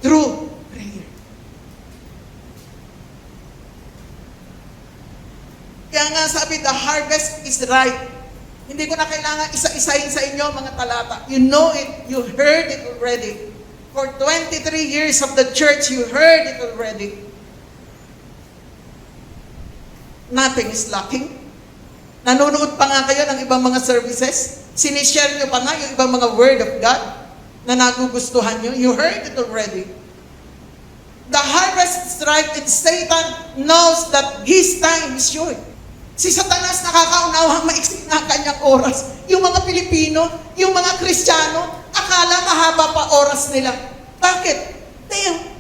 Through prayer. Kaya nga sabi, the harvest is ripe. Hindi ko na kailangan isa-isahin sa inyo mga talata. You know it. You heard it already. For 23 years of the church, you heard it already. Nothing is lacking. Nanonood pa nga kayo ng ibang mga services. Sinishare nyo pa nga yung ibang mga word of God na nagugustuhan nyo. You heard it already. The harvest is ripe and Satan knows that his time is short. Si Satanas nakakaunawang maiksi na kanyang oras. Yung mga Pilipino, yung mga Kristiyano, akala mahaba pa oras nila. Bakit?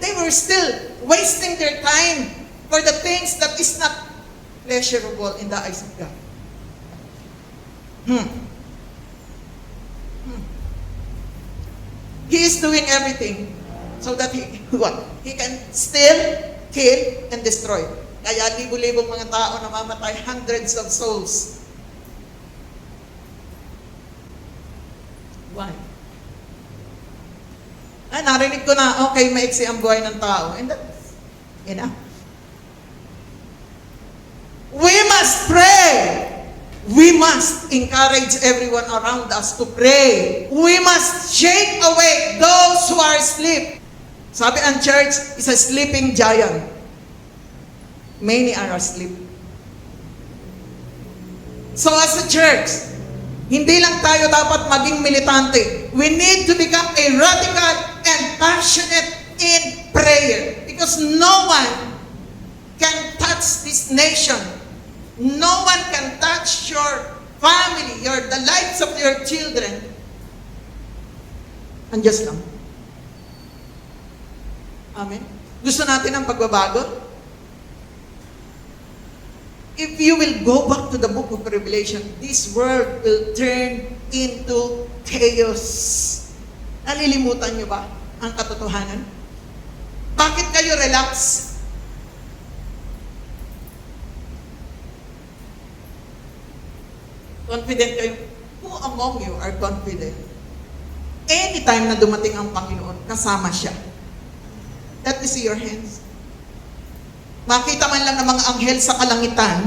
They were still wasting their time for the things that is not pleasurable in the eyes of God. He is doing everything so that He can steal, kill, and destroy. Kaya libo-libong mga tao namamatay, hundreds of souls. Why? Narinig ko na, okay, maiksi ang buhay ng tao. And that's enough. We must pray. We must encourage everyone around us to pray. We must shake awake those who are asleep. Sabi ang church is a sleeping giant. Many are asleep. So as a church, hindi lang tayo dapat maging militante. We need to become a radical and passionate in prayer. Because no one can touch this nation. No one can touch your family, the lives of your children. And just lang. Amen. Gusto natin ang pagbabago? If you will go back to the book of Revelation, this world will turn into chaos. Nalilimutan niyo ba ang katotohanan? Bakit kayo relax? Confident kayo? Who among you are confident? Anytime na dumating ang Panginoon, kasama siya. Let me see your hands. Makita man lang ng mga anghel sa kalangitan,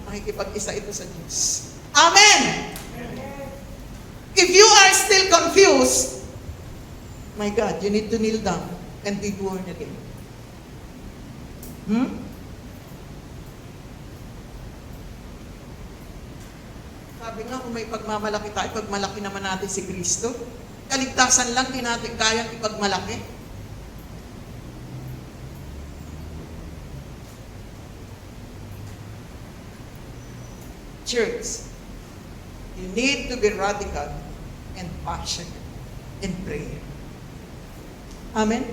makikipag-isa ito sa Diyos. Amen! If you are still confused, my God, you need to kneel down and be born again. Sabi nga, kung may pagmamalaki tayo, pagmalaki naman natin si Kristo. Kaligtasan lang, di natin kayang ipagmalaki. Church, you need to be radical and passionate in prayer. Amen?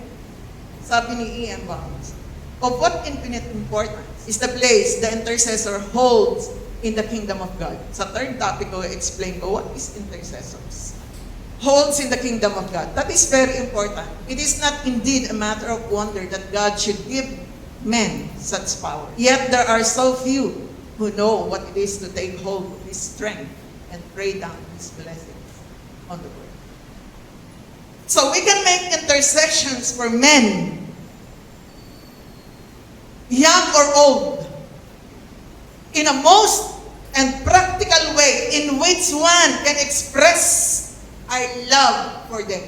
Sabi ni Ian Barnes, of what infinite importance is the place the intercessor holds in the kingdom of God. Sa third topic ko, explain ko, what is intercessors? Holds in the kingdom of God. That is very important. It is not indeed a matter of wonder that God should give men such power. Yet there are so few who know what it is to take hold of His strength and pray down His blessings on the world. So we can make intercessions for men, young or old, in a most and practical way in which one can express our love for them.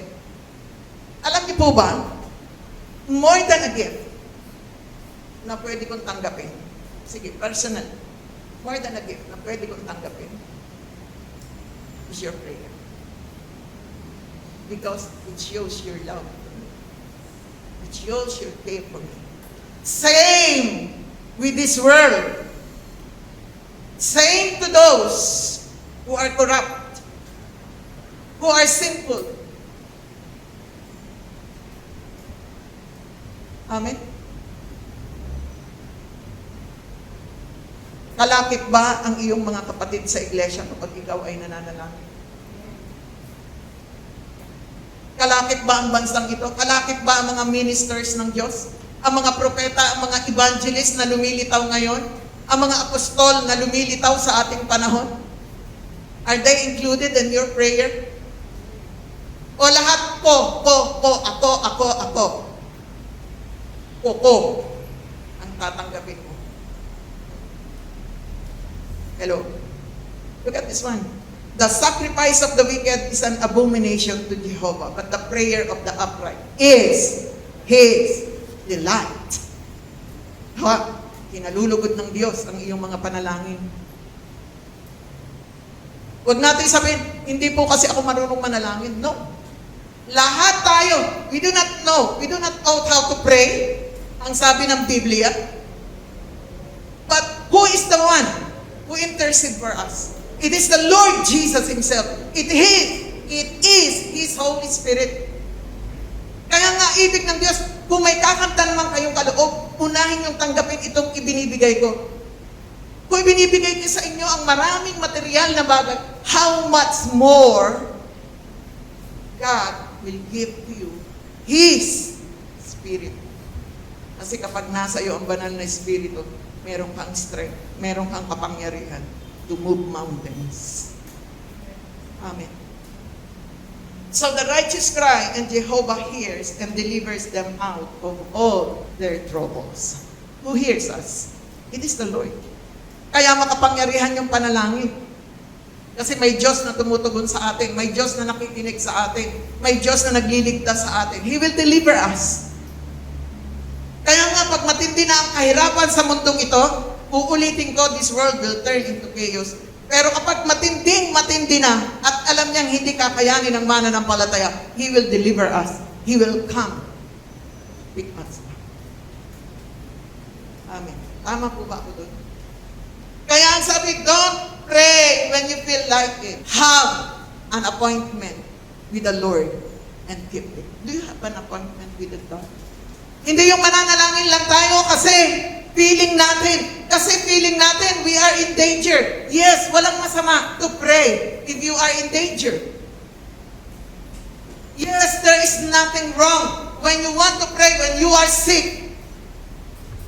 Alam niyo po ba, more than a gift na pwede kong tanggapin, sige, personal, more than a gift na pwede kong tanggapin is your prayer. Because it shows your love for me. It shows your care for me. Same with this world. Same to those who are corrupt, who are sinful. Amen? Kalakip ba ang iyong mga kapatid sa iglesia kapag ikaw ay nananalangin? Kalakip ba ang bansang ito? Kalakip ba ang mga ministers ng Diyos? Ang mga propeta, ang mga evangelist na lumilitaw ngayon? Ang mga apostol na lumilitaw sa ating panahon? Are they included in your prayer? O lahat ko, ako, ang tatanggapin mo? Hello? Look at this one. The sacrifice of the wicked is an abomination to Jehovah, but the prayer of the upright is His delight. Ha? Kinalulugod ng Diyos ang iyong mga panalangin. Huwag natin sabihin, hindi po kasi ako marunong manalangin. No. Lahat tayo, we do not know how to pray, ang sabi ng Biblia. But who is the one who intercede for us? It is the Lord Jesus Himself. It is His Holy Spirit. Kaya nga, ibig ng Diyos, kung may kakanta naman kayong kaloob, unahin yung tanggapin itong ibinibigay ko. Kung ibinibigay ko sa inyo ang maraming material na bagay, how much more God will give to you His Spirit. Kasi kapag nasa iyo ang banal na Espiritu, meron kang strength, meron kang kapangyarihan to move mountains. Amen. So the righteous cry, and Jehovah hears and delivers them out of all their troubles. Who hears us? It is the Lord. Kaya makapangyarihan yung panalangin. Kasi may Diyos na tumutugon sa atin, may Diyos na nakikinig sa atin, may Diyos na nagliligtas sa atin. He will deliver us. Kaya nga, pag matindi na ang kahirapan sa mundong ito, uulitin ko, this world will turn into chaos. Pero kapag matindi na, at alam niyang hindi kakayanin ng mananampalataya, He will deliver us. He will come with us. Amen. Tama po ba ako doon? Kaya ang sabi, don't pray when you feel like it. Have an appointment with the Lord and keep it. Do you have an appointment with the Lord? Hindi yung mananalangin lang tayo kasi feeling natin we are in danger. Yes, walang masama to pray if you are in danger. Yes, there is nothing wrong when you want to pray when you are sick.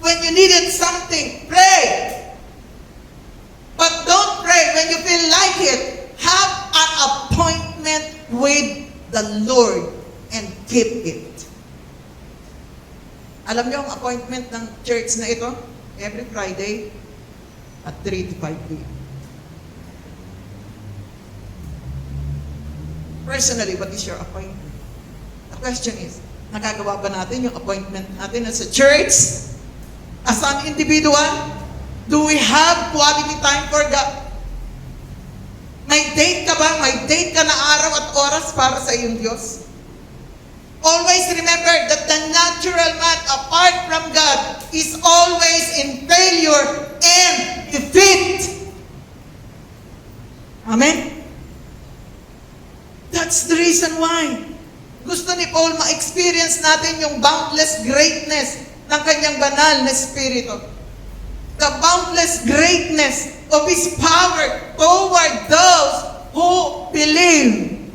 When you needed something, pray. But don't pray when you feel like it. Have an appointment with the Lord and keep it. Alam niyo ang appointment ng church na ito? Every Friday at 3 to 5 p.m. Personally, what is your appointment? The question is, nagagawa ba natin yung appointment natin as a church? As an individual? Do we have quality time for God? May date ka ba? May date ka na araw at oras para sa iyong Diyos? Always remember that the natural man apart from God is always in failure and defeat. Amen? That's the reason why gusto ni Paul ma-experience natin yung boundless greatness ng kanyang banal na Espiritu. The boundless greatness of His power toward those who believe.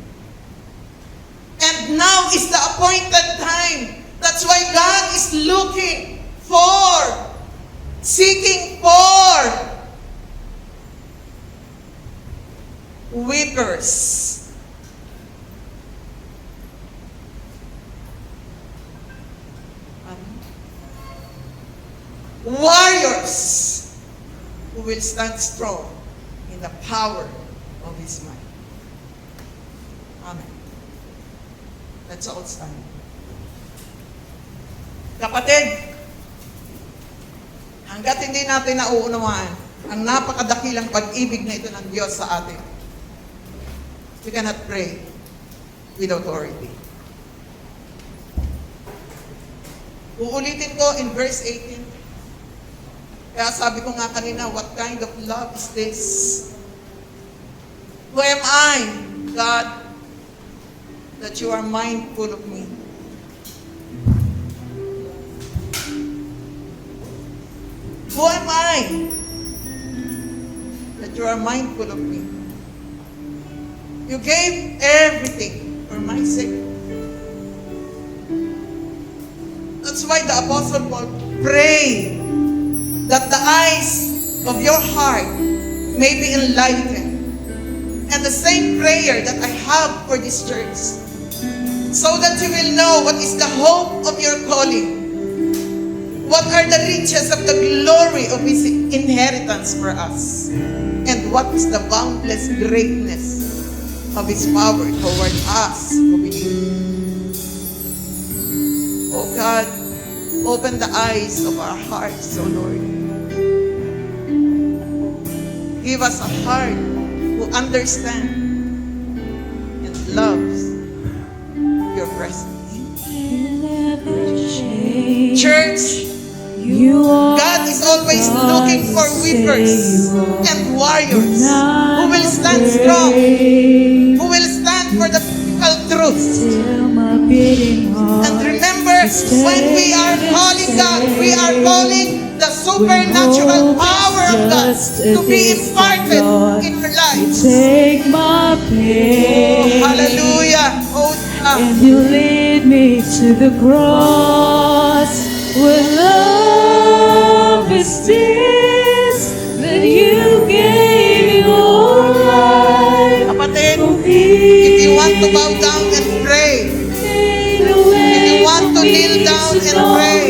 And now is the appointed time. That's why God is looking for, seeking for weepers. Warriors who will stand strong in the power of His might. Amen. Let's all stand. Kapatid, hanggat hindi natin nauunawaan ang napakadakilang pag-ibig na ito ng Diyos sa atin, we cannot pray with authority. Uulitin ko in verse 18. Kaya sabi ko nga kanina, what kind of love is this? Who am I, God, that you are mindful of me? Who am I that you are mindful of me? You gave everything for my sake. That's why the Apostle Paul prayed that the eyes of your heart may be enlightened. And the same prayer that I have for this church, so that you will know what is the hope of your calling, what are the riches of the glory of His inheritance for us, and what is the boundless greatness of His power toward us who believe. Oh God, open the eyes of our hearts, O Lord. Give us a heart who understands and loves your presence. Church, God is always looking for weepers and warriors who will stand strong, who will stand for the biblical truth. And remember, when we are calling God, we are calling the supernatural power of God to be imparted in our lives. Take my pain, Hallelujah. Oh, and you lead me to the cross. Where love is this, that you gave your life kapatid, for me. if you want to bow down and pray, If you want to kneel down and pray,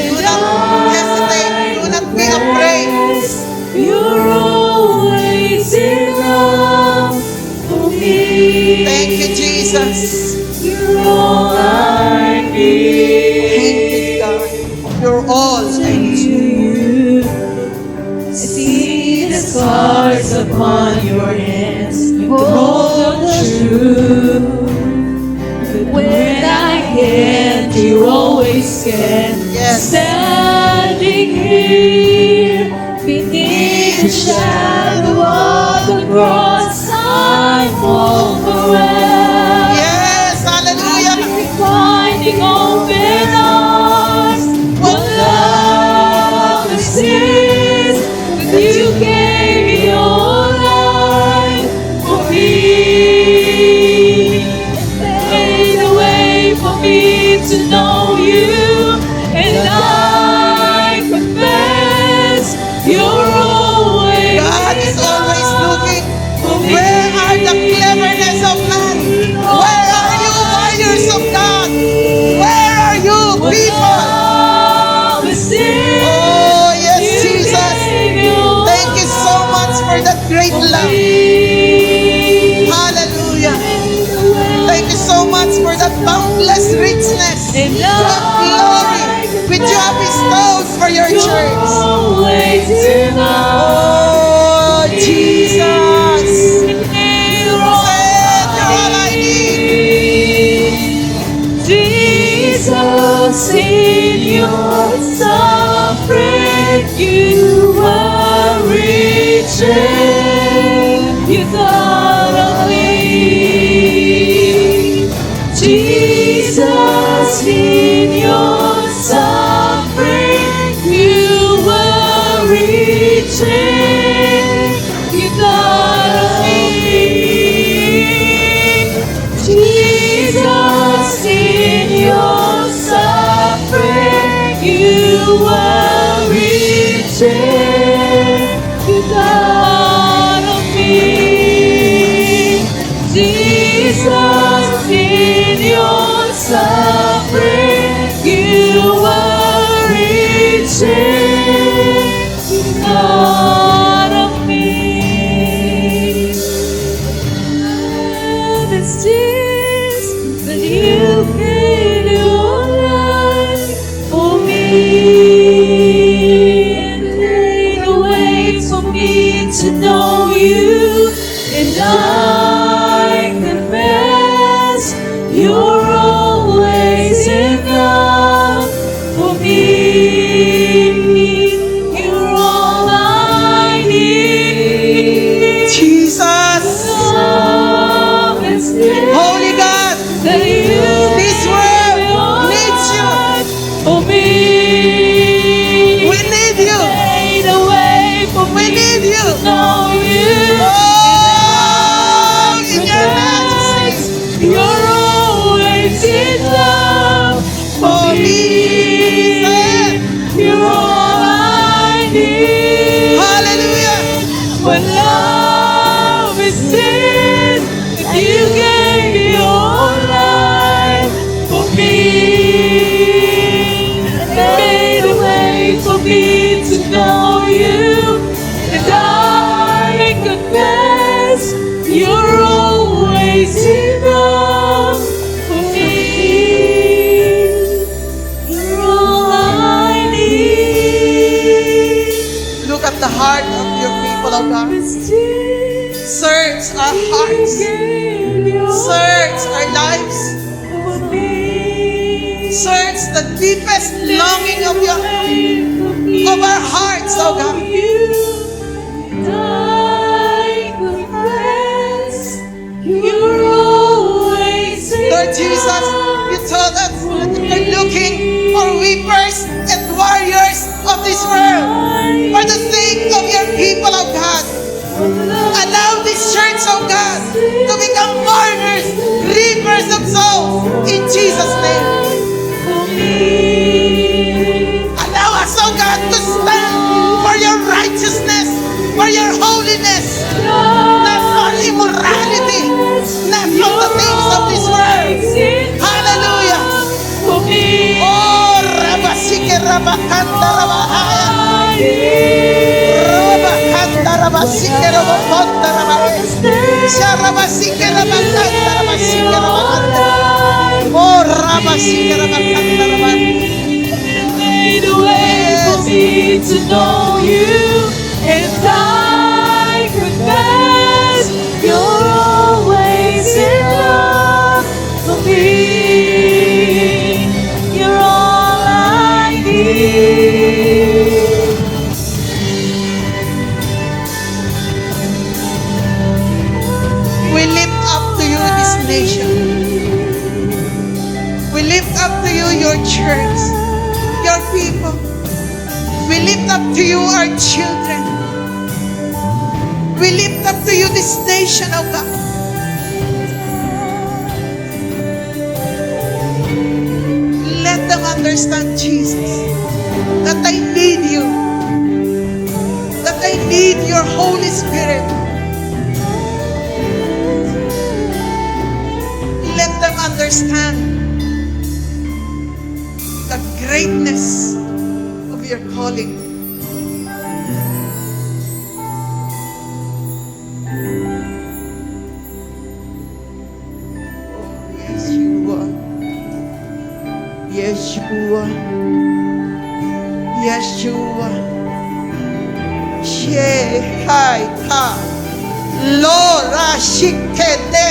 do not hesitate, do not be afraid. You're always enough for me. Thank you, Jesus. You're all I need. Thank you, God. You're all I need. You see the scars upon your hands, hold the truth. But when I can't, you always can. Yes. Standing here beneath the shadow of the cross, I'm overwhelmed. Yes, hallelujah. Finding open arms, what love is this, that you gave your life for me. Made a way for me to know you, and I confess you're always God is always looking. Where are the cleverness of man? Where are you, warriors of God? Where are you, people? Oh, yes, Jesus. Thank you so much for that great love. Hallelujah. Thank you so much for that boundless richness of glory which you have bestowed for your church. Oh, Jesus. Jesus, in your suffering, you were reaching to God of me. Jesus, in your suffering, you were reaching to God of me. And it's just that you gave your life for me and made a way for me to know you. And I confess you're always enough for me. You're all I need. Jesus, Love and strength Holy God, that you this world needs you. for me. We need you. Made a way for We me need you. to know you. Oh, in your majesty. You're always enough for me. You're all I need. Hallelujah. When love is sin, you gave your life for me. Made a way for me to know you. And I confess you're always enough for me. You're all I need. Look at the heart of your people, oh God. Search our hearts. Search our lives. Search the deepest longing of our hearts, oh God. Lord Jesus, you told us that you're looking for weepers and warriors of this world. For the sake of your people, oh God. Allow this church, oh God, to become mourners, reapers of souls. In Jesus' name. Allow us, oh God, to stand for your righteousness, for your holiness, not for immorality, not for the things of this world. Hallelujah. Oh, Rabasike Rabakanda Rabahaya. Rabakanda Rabasike Rabakonda Rabahaya. Sharabasike Rabakanda Rabasike Rabakanda. Oh, Rabasike Rabakanda Rabahaya. Made a way for me to know you, and I confess you're always enough for me. You're all I need. We lift up to you this nation. We lift up to you your church, your people. We lift up to you our children. We lift up to you this nation, oh God. Let them understand, Jesus, that I need you. That I need your Holy Spirit. Let them understand the greatness of your calling. Yeshua, Yeshua, Yeshua, Shehai Ka, Lora Shikede,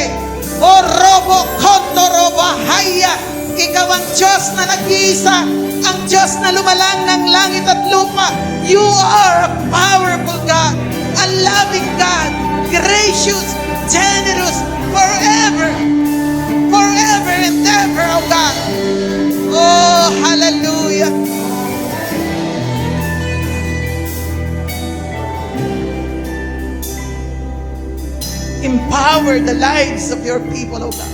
O Robo Kondo Bahaya. Ikaw ang Diyos na nag-iisa, ang Diyos na lumalang ng langit at lupa. You are a powerful God, a loving God, gracious, generous, forever, forever and ever, oh God. Oh, hallelujah. Empower the lives of your people, oh God.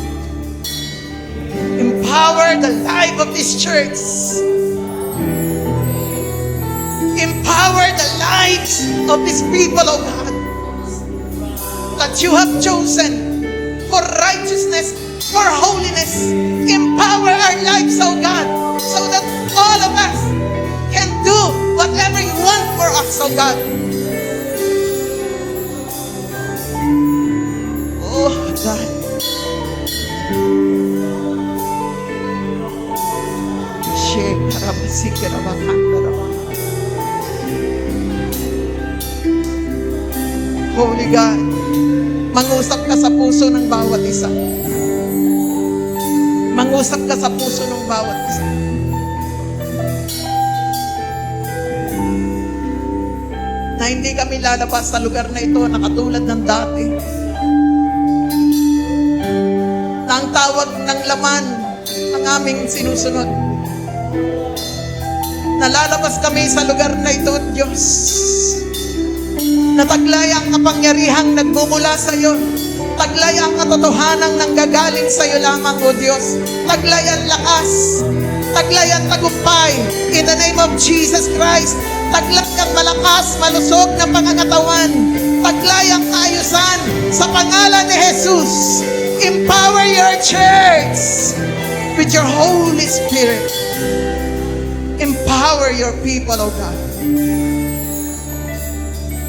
Empower the life of this church. Empower the lives of these people, oh God, that you have chosen for righteousness, for holiness. Empower our lives, oh God, so that all of us can do whatever you want for us, oh God. Oh God. Holy God, mangusap ka sa puso ng bawat isa. Mangusap ka sa puso ng bawat isa. Na hindi kami lalabas sa lugar na ito na katulad ng dati. Na ang tawag ng laman ang aming sinusunod. Nalalabas kami sa lugar na ito, Diyos. Nataglay ang kapangyarihang nagmumula sa iyo. Taglay ang katotohanang nanggagaling sa iyo lamang, O Diyos. Taglay ang lakas. Taglay ang tagumpay. In the name of Jesus Christ. Taglay ang malakas, malusog na pangangatawan. Taglay ang kaayusan sa pangalan ni Jesus. Empower your church with your Holy Spirit. Empower your people, O God.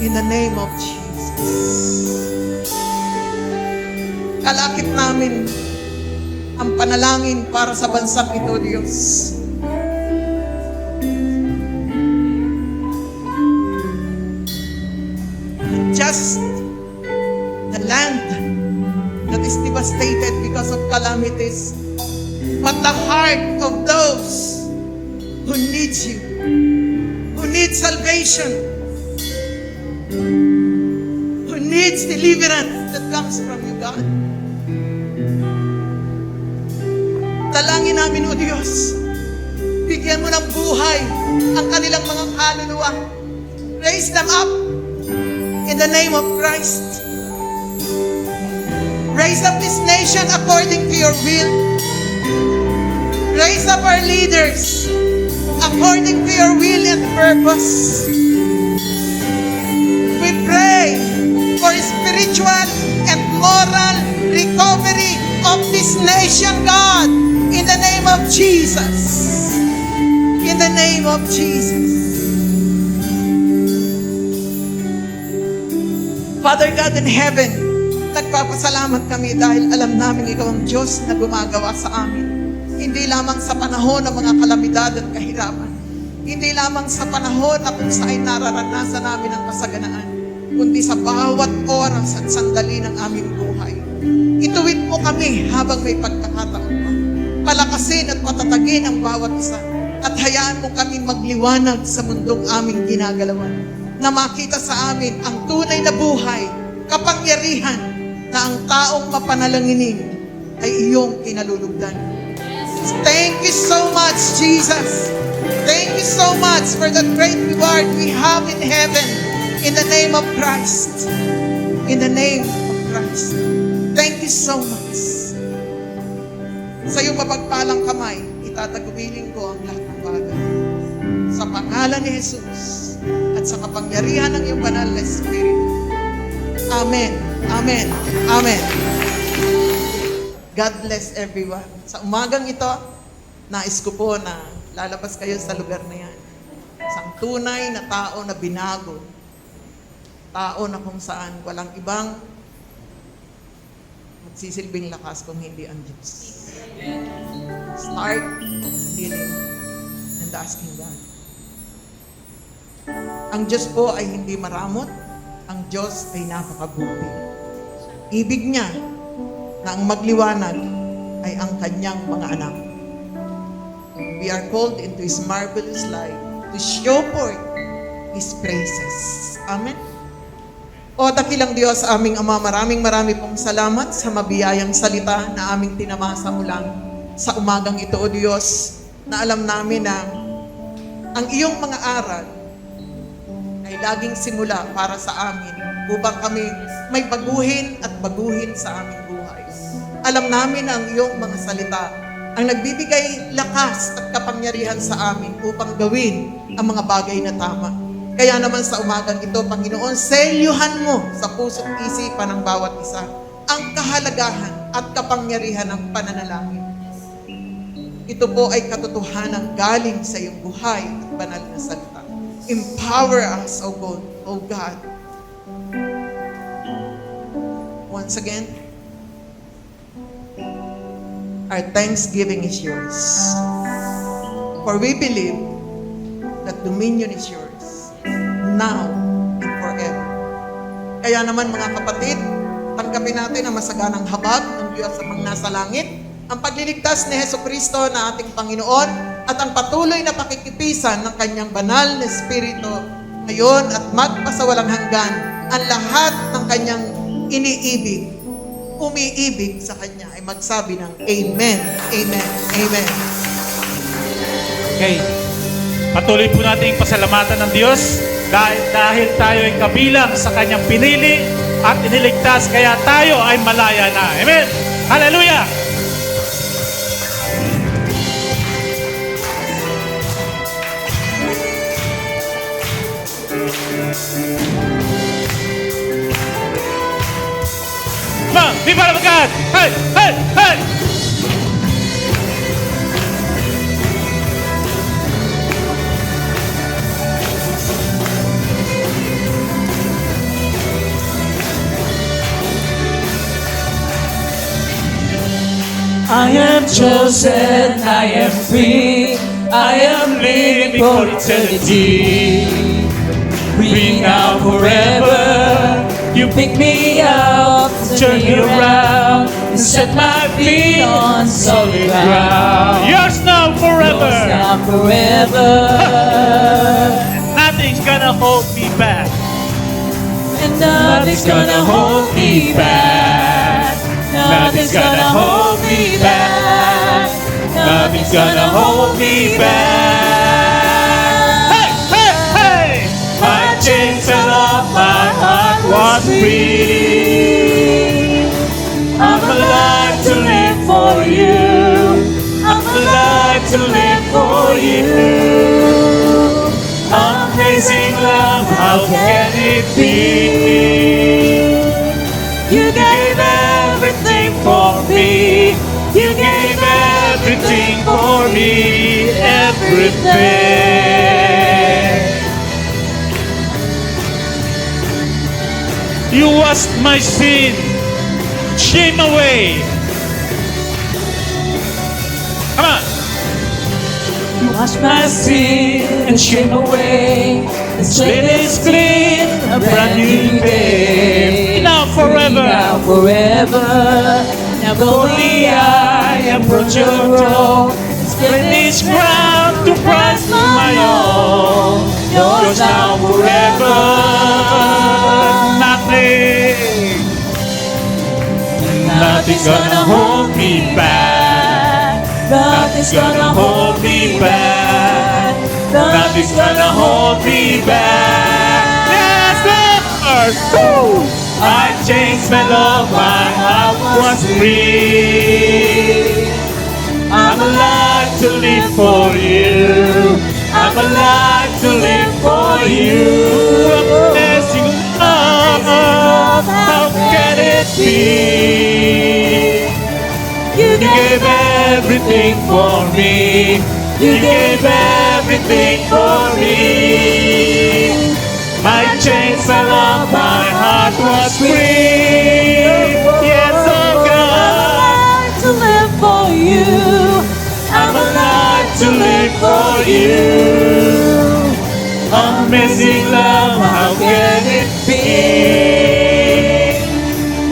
In the name of Jesus. Kalakip namin ang panalangin para sa bansang ito, Diyos. Just the land that is devastated because of calamities, but the heart of those who need you, who need salvation, who needs deliverance that comes from you, God. Dalangin namin, O Diyos, bigyan mo ng buhay ang kanilang mga kaluluwa. Raise them up in the name of Christ. Raise up this nation according to your will. Raise up our leaders according to your will and purpose. We pray for spiritual and moral recovery of this nation, God, in the name of Jesus. In the name of Jesus. Father God in heaven, nagpapasalamat kami dahil alam namin ikaw ang Diyos na gumagawa sa amin. Hindi lamang sa panahon ng mga kalamidad at kahirapan. Hindi lamang sa panahon na kung saan nararanasan namin ang kasaganaan, kundi sa bawat oras at sandali ng aming buhay. Ituwid mo kami habang may pagkakataon pa. Palakasin at patatagin ang bawat isa. At hayaan mo kami magliwanag sa mundong aming ginagalawan. Na makita sa amin ang tunay na buhay, kapangyarihan na ang taong mapanalanginin ay iyong kinalulugdan. Thank you so much, Jesus. Thank you so much for the great reward we have in heaven. In the name of Christ. In the name of Christ. Thank you so much. Sa iyong mapagpalang kamay, itatagwiling ko ang lahat ng bagay. Sa pangalan ni Jesus at sa kapangyarihan ng iyong banal na Espiritu. Amen. Amen. Amen. God bless everyone. Sa umagang ito, nais ko po na lalabas kayo sa lugar na yan. Isang tunay na tao na binago. Tao na kung saan walang ibang magsisilbing lakas kung hindi ang Diyos. Start kneeling and asking God. Ang Diyos po ay hindi maramot. Ang Diyos ay napakabuti. Ibig niya na ang magliwanag ay ang kanyang mga anak. We are called into His marvelous light to show forth His praises. Amen. O dakilang Diyos, aming Ama, maraming pong salamat sa mabiyayang salita na aming tinamasa mula sa umagang ito, O Diyos, na alam namin na ang iyong mga aral ay laging simula para sa amin upang kami may baguhin at baguhin sa aming buhay. Alam namin na ang iyong mga salita ang nagbibigay lakas at kapangyarihan sa amin upang gawin ang mga bagay na tama. Kaya naman sa umagang ito, Panginoon, selyuhan mo sa puso't isipan ng bawat isa ang kahalagahan at kapangyarihan ng pananalangin. Ito po ay katotohanan galing sa iyong buhay at banal na salita. Empower us, O God, O God. Once again, our thanksgiving is yours. For we believe that dominion is yours, now and forever. Kaya naman mga kapatid, tanggapin natin ang masaganang habag ng Diyos sa mga nasa langit, ang pagliligtas ni Hesukristo na ating Panginoon, at ang patuloy na pakikipisan ng Kanyang banal na Espiritu ngayon at magpasawalang hanggan ang lahat ng Kanyang iniibig, umiibig sa Kanya ay magsabi ng Amen, Amen, Amen. Okay. Patuloy po natin pasalamatan ng Diyos dahil tayo ay kabilang sa Kanyang pinili at iniligtas, kaya tayo ay malaya na. Amen! Hallelujah! Come on, be part of God! Hey! Hey! Hey! I am chosen, I am free, I am living for eternity. Free now forever, you pick me up, turn me around, and set my feet on solid ground. Yours now forever! Yours now forever, Nothing's gonna hold me back. and nothing's gonna hold me back. Nothing's gonna hold me back. Nothing's gonna hold me back. Hey! Hey! Hey! My chains fell off, my heart was free. I'm alive to live for you. I'm alive to live for you. Amazing love, how can it be? You gave everything for me. You gave everything for me. Everything. You washed my sin, shame away. Come on. You wash my sin and shame away. The slate is clean, a brand new day. Now forever. Now forever. Now boldly I approach your throne. Split this ground to prize my own. Yours now forever. Nothing's gonna hold me back. Nothing's gonna hold me back. Nothing's gonna hold me back. Yes, Lord. Woo! My chains fell off, my heart was free. I'm alive to live for you. I'm alive to live for you. Amazing love, how can it be? You gave everything for me. You gave everything for me. My chains fell off, my heart was free. Yes, oh God. I'm alive to live for you. I'm alive to live for you. Amazing love, how can it be?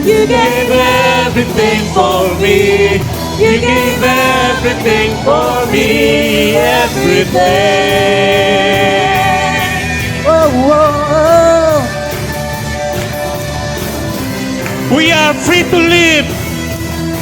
You gave everything for me. You gave everything for me. Everything. Whoa, whoa, whoa. We are free to live.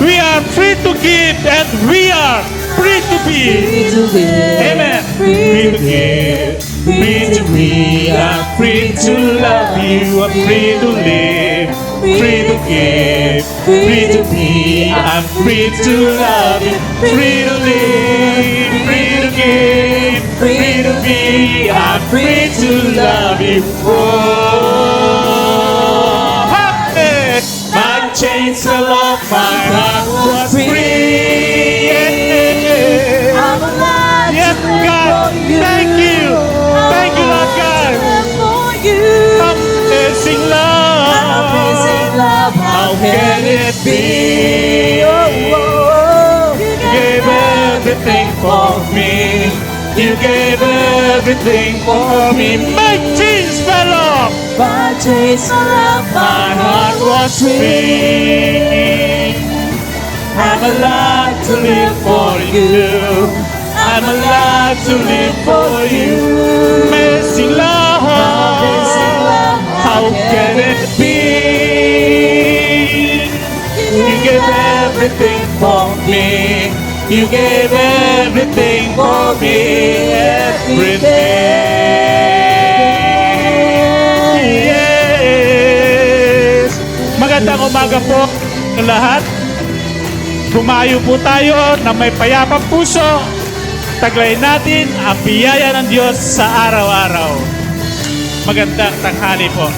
We are free to give, and we are free to be. Free to live. Amen. Free to give. free to be. I'm free to love you. I'm free to live, free to give, free to be. I'm free to love you, free to live, free to give, free to be. I'm free to love you. Oh, hey. My chains fell off, my heart was free. Yeah. I'm alive Yes, to live God. for you. Thank you. Thank you, Lord God. Live for you. Amazing love. Amazing love, How can it be? You gave everything for me. You gave everything for me. My chains fell off. My chains fell off, My heart was free. I'm alive to live for you. I'm alive to live for you. Amazing love. Amazing love, How can it be? You gave everything for me. You gave everything for me. Everything. Yes. Magandang umaga po sa lahat. Bumayo po tayo na may payapang puso. Taglayin natin ang biyaya ng Diyos sa araw-araw. Magandang tanghali po.